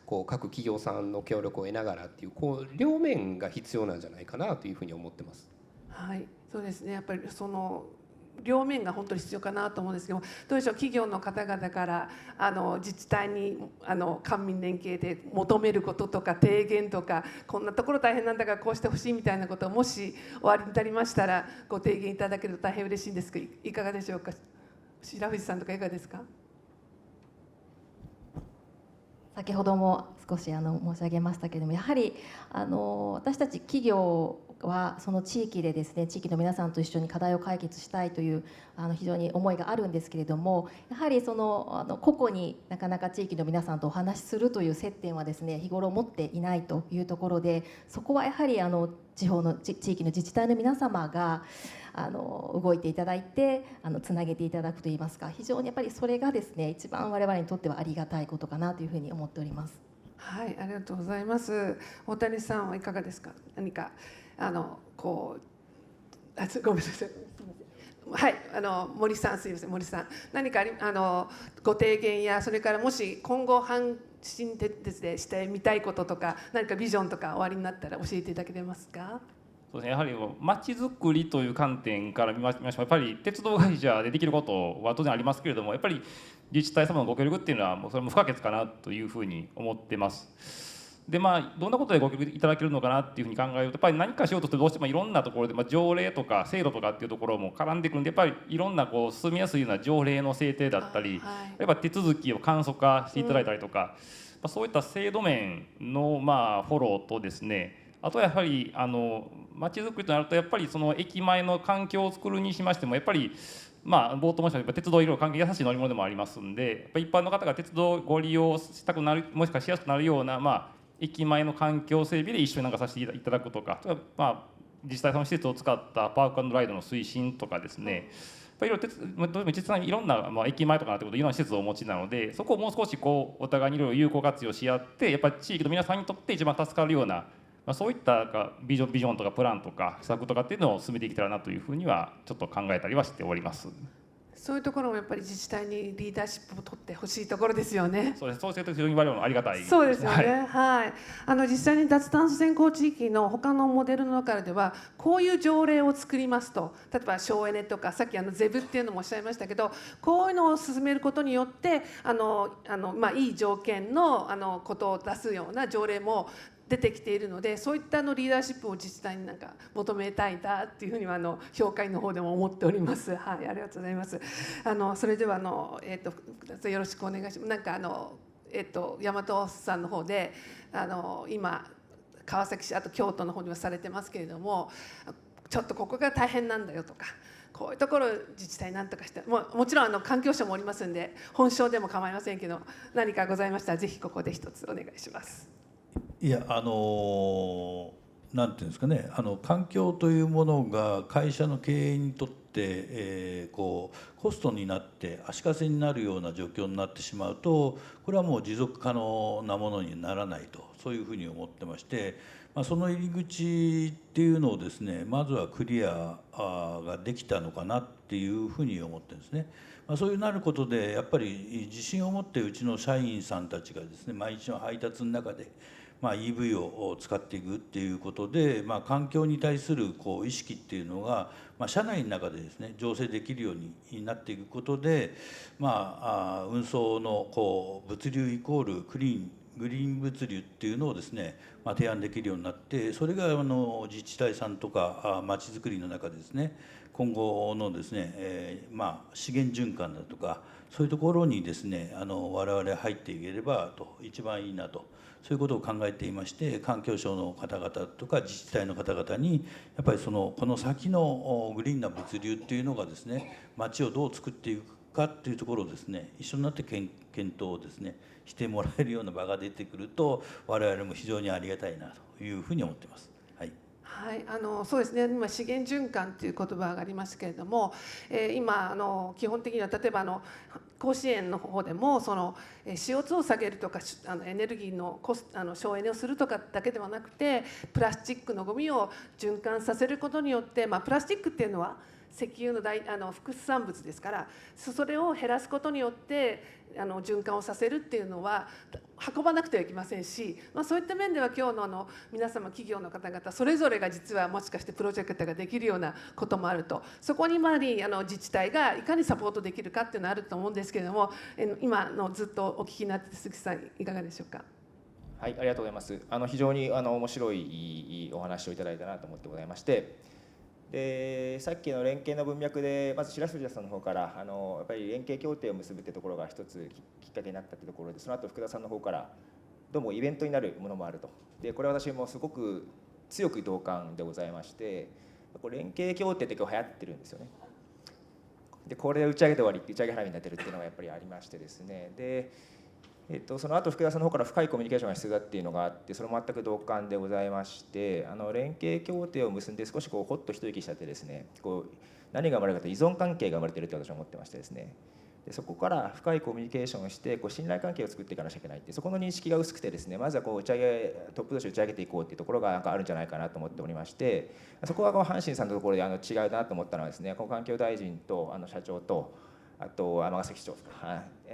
各企業さんの協力を得ながらっていう両面が必要なんじゃないかなというふうに思ってます。はい、そうですね。やっぱりその両面が本当に必要かなと思うんですけど、どうでしょう、企業の方々から自治体に官民連携で求めることとか提言とか、こんなところ大変なんだからこうしてほしいみたいなことをもしおありになりましたらご提言いただけると大変嬉しいんですけど、いかがでしょうか。白藤さんとかいかがですか？先ほども少し申し上げましたけれども、やはり私たち企業はその地域でですね、地域の皆さんと一緒に課題を解決したいという非常に思いがあるんですけれども、やはりその個々になかなか地域の皆さんとお話しするという接点はですね、日頃持っていないというところで、そこはやはり地域の自治体の皆様が動いていただいてつなげていただくといいますか、非常にやっぱりそれがですね、一番我々にとってはありがたいことかなというふうに思っております。はい、ありがとうございます。大谷さんはいかがですか？何かごめんなさい。はい、森さん、すみません、森さん、何かご提言や、それからもし今後阪神鉄でしてみたいこととか、何かビジョンとかおありになったら教えていただけますか？そうですね、やはりまちづくりという観点から見ましても、やっぱり鉄道会社でできることは当然ありますけれども、やっぱり自治体様のご協力っていうのはもうそれも不可欠かなというふうに思ってます。でどんなことでご協力いただけるのかなっていうふうに考えると、やっぱり何かしようとするとどうしてもいろんなところで、条例とか制度とかっていうところも絡んでくるんで、やっぱりいろんな進みやすいような条例の制定だったり、やっぱ手続きを簡素化していただいたりとか、そういった制度面のフォローとですね、あとはやはりまちづくりとなると、やっぱりその駅前の環境を作るにしましても、やっぱり冒頭申し上げた鉄道いろいろ関係優しい乗り物でもありますんで、やっぱり一般の方が鉄道をご利用したくなる、もしくはしやすくなるような駅前の環境整備で一緒にさせていただくとか、自治体さんの施設を使ったパーク&ライドの推進とかですね、いろいろどうしても実際にいろんな駅前とかなってこといろんな施設をお持ちなので、そこをもう少しお互いにいろいろ有効活用し合って、やっぱり地域の皆さんにとって一番助かるような、そういったビジョンとかプランとか施策とかっていうのを進めていけたらなというふうにはちょっと考えたりはしております。そういうところもやっぱり自治体にリーダーシップを取ってほしいところですよね。そうです。そうすると非常に我々もありがたい。そうですよね。はい。はい。実際に脱炭素先行地域の他のモデルの中ではこういう条例を作りますと、例えば省エネとかさっきゼブっていうのもおっしゃいましたけど、こういうのを進めることによっていい条件のことを出すような条例も出てきているので、そういったリーダーシップを自治体に求めたいなっていうふうには評価員の方でも思っております。はい、ありがとうございます。それでは福田さんよろしくお願いします。大和さんの方で今川崎市あと京都の方にはされてますけれども、ちょっとここが大変なんだよとか、こういうところ自治体なんとかして、もちろん環境省もおりますんで本省でも構いませんけど、何かございましたらぜひここで一つお願いします。いやなんていうんですかね、環境というものが会社の経営にとって、コストになって足かせになるような状況になってしまうと、これはもう持続可能なものにならないと、そういうふうに思ってまして、その入り口っていうのをですね、まずはクリアができたのかなっていうふうに思ってるんですね。そういうなることでやっぱり自信を持ってうちの社員さんたちがですね、毎日の配達の中でEV を使っていくっていうことで、環境に対する意識っていうのが、社内の中でですね醸成できるようになっていくことで、運送の物流イコールグリーン物流っていうのをですね、提案できるようになって、それが自治体さんとかまちづくりの中でですね、今後のですね、資源循環だとかそういうところにですね我々入っていければ一番いいなと、そういうことを考えていまして、環境省の方々とか自治体の方々にやっぱりこの先のグリーンな物流っていうのがですね、街をどう作っていくかっていうところをですね、一緒になって検討をですねしてもらえるような場が出てくると、我々も非常にありがたいなというふうに思っています。はい、そうですね、今資源循環という言葉がありますけれども、今基本的には例えば甲子園の方でもCO2 を下げるとかエネルギーの省エネをするとかだけではなくて、プラスチックのゴミを循環させることによって、プラスチックっていうのは石油の副産物ですから、それを減らすことによって循環をさせるっていうのは運ばなくてはいけませんし、そういった面では今日の皆様企業の方々それぞれが実はもしかしてプロジェクトができるようなこともあると、そこに自治体がいかにサポートできるかっていうのはあると思うんですけれども、今ずっとお聞きになって鈴木さんいかがでしょうか。はい、ありがとうございます。非常に面白いお話をいただいたなと思ってございまして、でさっきの連携の文脈でまず白藤さんの方からやっぱり連携協定を結ぶってところが一つきっかけになったってところで、その後福田さんの方からどうもイベントになるものもあると。でこれは私もすごく強く同感でございまして、連携協定って今日流行ってるんですよね。でこれで打ち上げて終わりって打ち上げ花火になってるっていうのがやっぱりありましてですね、でその後福田さんの方から深いコミュニケーションが必要だっていうのがあって、それも全く同感でございまして、連携協定を結んで少しほっと一息しちゃってですね、何が生まれるかと依存関係が生まれていると私は思ってましてですね、でそこから深いコミュニケーションをして信頼関係を作っていかなきゃいけないって、そこの認識が薄くてですね、まずはトップ同士打ち上げていこうっていうところがあるんじゃないかなと思っておりまして、そこは阪神さんのところで違うなと思ったのはですね、環境大臣と社長とあと尼崎市長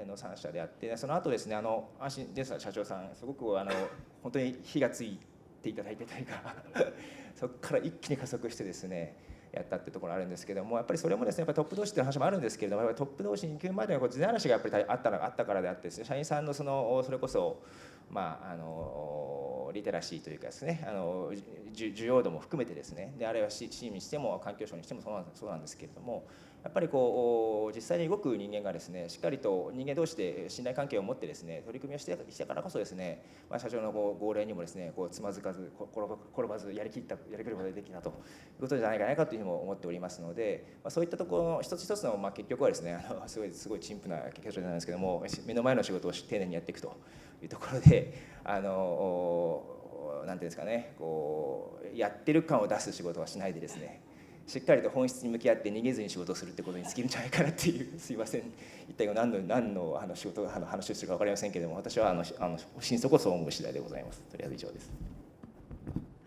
の3社であって、その後ですね、安心電車社長さんすごく本当に火がついていただいてというかそこから一気に加速してですねやったっていうところがあるんですけども、やっぱりそれもですね、やっぱりトップ同士っていう話もあるんですけれども、やっぱりトップ同士に行くまでは地ならしがやっぱりあったからであってですね、社員さんのそれこそリテラシーというかですね、需要度も含めてですね、であれは市にしても環境省にしてもそうなんですけれども、やっぱり実際に動く人間がですね、しっかりと人間同士で信頼関係を持ってですね取り組みをしてからこそですね、社長の号令にもですねつまずかず転ばずやりきることができたということじゃないかというふうにも思っておりますので、そういったところの一つ一つの結局はですね、すごい陳腐な結果なんですけども、目の前の仕事を丁寧にやっていくというところでなんていうんですかね、やってる感を出す仕事はしないでですね、しっかりと本質に向き合って逃げずに仕事をするってことに尽きるんじゃないかなっていう、すいません、一体何の仕事話をするか分かりませんけれども、私は心底そう思う次第でございます。とりあえず以上です。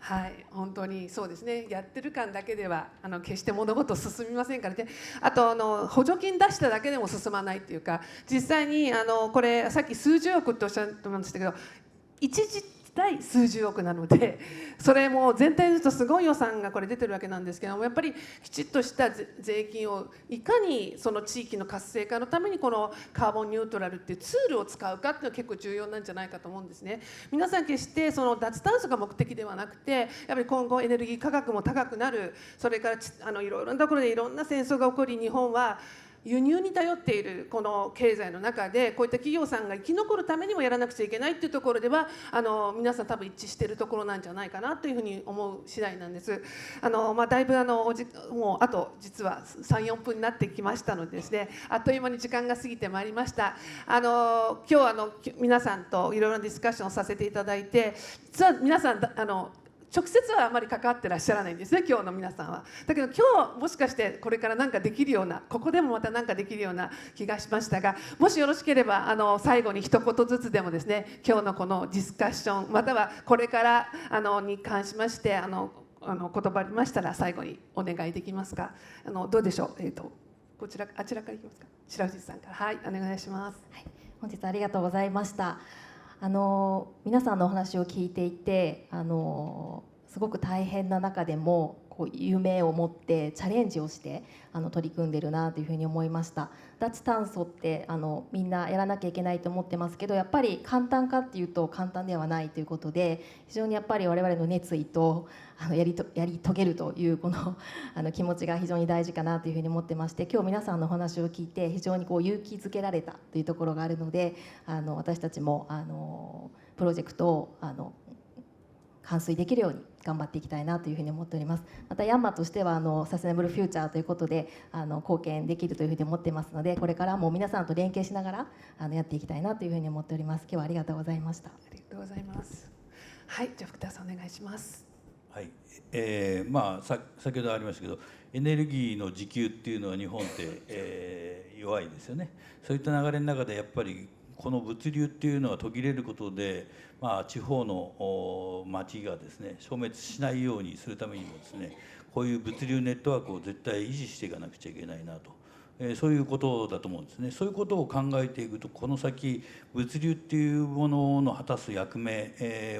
はい、本当にそうですね。やってる感だけでは決して物事進みませんからね。あと補助金出しただけでも進まないっていうか、実際にこれさっき数十億っておっしゃってましたけど、一時対数十億なので、それも全体で言うとすごい予算がこれ出てるわけなんですけども、やっぱりきちっとした税金をいかにその地域の活性化のためにこのカーボンニュートラルっていうツールを使うかっていうのは結構重要なんじゃないかと思うんですね。皆さん決してその脱炭素が目的ではなくて、やっぱり今後エネルギー価格も高くなる、それからいろいろなところでいろんな戦争が起こり、日本は輸入に頼っているこの経済の中で、こういった企業さんが生き残るためにもやらなくちゃいけないっていうところでは皆さん多分一致しているところなんじゃないかなというふうに思う次第なんです。だいぶもうあと実は 3,4 分になってきましたのでですね、あっという間に時間が過ぎてまいりました。今日皆さんといろいろなディスカッションをさせていただいて、実は皆さん直接はあまり関わってらっしゃらないんですね、今日の皆さんは。だけど今日もしかしてこれから何かできるような、ここでもまた何かできるような気がしましたが、もしよろしければ最後に一言ずつでもですね、今日のこのディスカッション、またはこれからに関しまして言葉ありましたら最後にお願いできますか。どうでしょう。あちらからいきますか。白藤さんから、はい、お願いします。はい、本日ありがとうございました。皆さんのお話を聞いていてすごく大変な中でもこう夢を持ってチャレンジをして取り組んでるなというふうに思いました。脱炭素ってみんなやらなきゃいけないと思ってますけど、やっぱり簡単かっていうと簡単ではないということで、非常にやっぱり我々の熱意とやり遂げるというこの気持ちが非常に大事かなというふうに思ってまして、今日皆さんのお話を聞いて非常にこう勇気づけられたというところがあるので、私たちもプロジェクトを完遂できるように頑張っていきたいなというふうに思っております。またヤンマーとしてはサステナブルフューチャーということで貢献できるというふうに思っていますので、これからも皆さんと連携しながらやっていきたいなというふうに思っております。今日はありがとうございました。ありがとうございます。はい、じゃあ福田さんお願いします。はい、先ほどありましたけど、エネルギーの自給っていうのは日本って、弱いですよね。そういった流れの中でやっぱりこの物流っていうのは途切れることで、地方の町がですね消滅しないようにするためにもですね、こういう物流ネットワークを絶対維持していかなくちゃいけないなと、そういうことだと思うんですね。そういうことを考えていくと、この先物流っていうものの果たす役目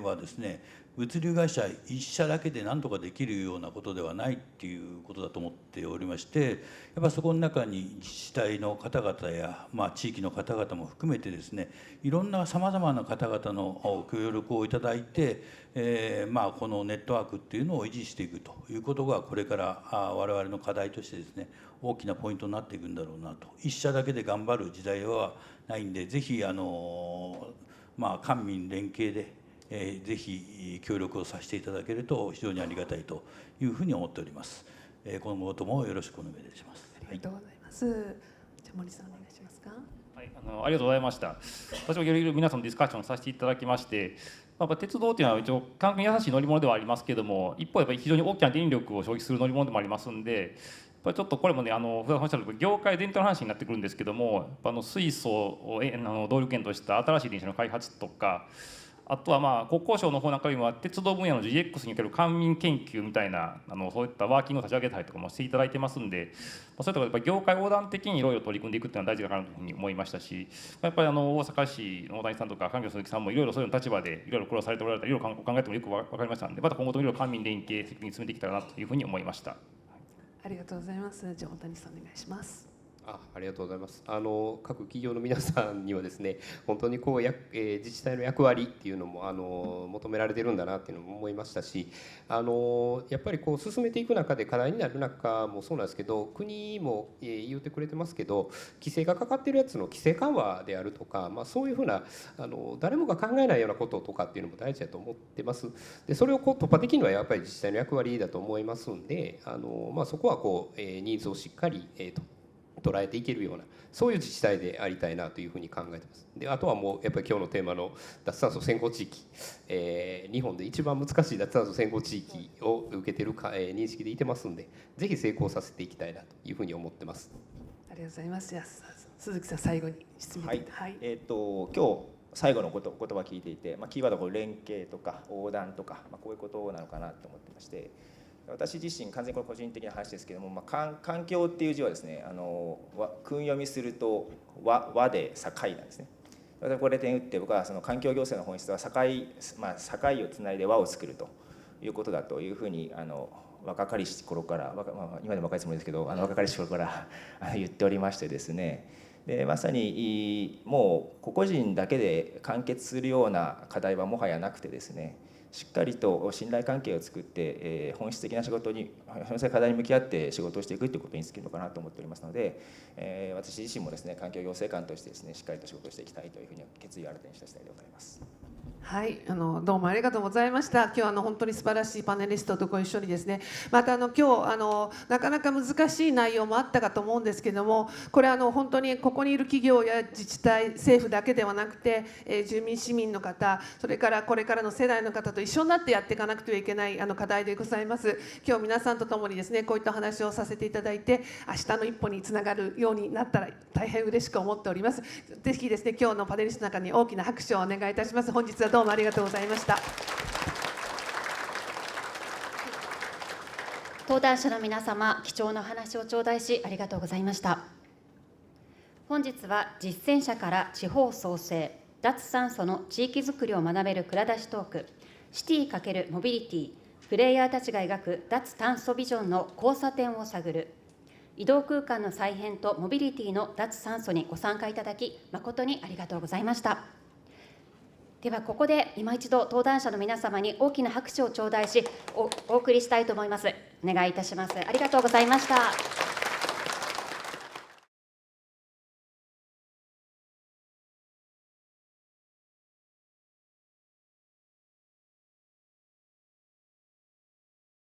はですね、物流会社一社だけで何とかできるようなことではないっていうことだと思っておりまして、やっぱそこの中に自治体の方々や、地域の方々も含めてですね、いろんなさまざまな方々の協力をいただいて、このネットワークっていうのを維持していくということがこれから我々の課題としてですね、大きなポイントになっていくんだろうなと。一社だけで頑張る時代はないんで、ぜひ官民連携でぜひ協力をさせていただけると非常にありがたいというふうに思っております。今後ともよろしくお願いいたします。ありがとうございます。じゃあ森さんお願いしますか。はい、ありがとうございました。私もいろいろ皆さんのディスカッションさせていただきまして、鉄道というのは一応環境に優しい乗り物ではありますけれども、一方やっぱり非常に大きな電力を消費する乗り物でもありますんで、やっぱりちょっとこれもね、普段おっしゃる業界全体の話になってくるんですけども、水素を動力源とした新しい電車の開発とか、あとは国交省の方なんかにも鉄道分野の GX における官民研究みたいなそういったワーキングを立ち上げたりとかもしていただいてますんで、そういうところでやっぱり業界横断的にいろいろ取り組んでいくっていうのは大事だなというふうに思いましたし、やっぱり大阪市の大谷さんとか環境鈴木さんもいろいろそういう立場でいろいろ苦労されておられた、いろいろ考えてもよく分かりましたので、また今後ともいろいろ官民連携的に進めていけたらなというふうに思いました。ありがとうございます。じゃあ大谷さんお願いします。ありがとうございます。各企業の皆さんにはですね、本当に自治体の役割っていうのも求められてるんだなっていうのも思いましたし、やっぱり進めていく中で課題になる中もそうなんですけど、国も言ってくれてますけど、規制がかかってるやつの規制緩和であるとか、そういうふうな誰もが考えないようなこととかっていうのも大事だと思ってます。でそれを突破できるのはやっぱり自治体の役割だと思いますんで、そこはニーズをしっかり捉えていけるような、そういう自治体でありたいなというふうに考えてます。であとはもうやっぱり今日のテーマの脱炭素先行地域、日本で一番難しい脱炭素先行地域を受けてる認識でいてますんで、ぜひ成功させていきたいなというふうに思ってます。ありがとうございます。じゃあ鈴木さん最後に質問。はい、はい、今日最後の言葉を聞いていて、キーワードは連携とか横断とか、こういうことなのかなと思ってまして、私自身完全にこれ個人的な話ですけども、環境っていう字はですね、訓読みすると和で境なんですね。これ点打って僕はその環境行政の本質は境をつないで輪を作るということだというふうに若かりし頃から今でも若いつもりですけど若かりし頃から言っておりましてですね、でまさにもう個々人だけで完結するような課題はもはやなくてですね、しっかりと信頼関係を作って、本質的な課題に向き合って仕事をしていくということに尽きるのかなと思っておりますので、私自身もですね環境行政官としてですねしっかりと仕事をしていきたいというふうに決意を新たにした次第でございます。はい、どうもありがとうございました。今日本当に素晴らしいパネリストとご一緒にですね、また今日なかなか難しい内容もあったかと思うんですけども、これ本当にここにいる企業や自治体、政府だけではなくて、住民市民の方、それからこれからの世代の方と一緒になってやっていかなくてはいけない課題でございます。今日皆さんと共にですねこういった話をさせていただいて、明日の一歩につながるようになったら大変嬉しく思っております。ぜひですね今日のパネリストの中に大きな拍手をお願いいたします。本日はどうもありがとうございました。登壇者の皆様、貴重なお話を頂戴しありがとうございました。本日は実践者から地方創生、脱炭素の地域づくりを学べる蔵出しトーク、シティ×モビリティ、プレイヤーたちが描く脱炭素ビジョンの交差点を探る、移動空間の再編とモビリティの脱炭素にご参加いただき、誠にありがとうございました。ではここで今一度登壇者の皆様に大きな拍手を頂戴し お送りしたいと思います。お願いいたします。ありがとうございました。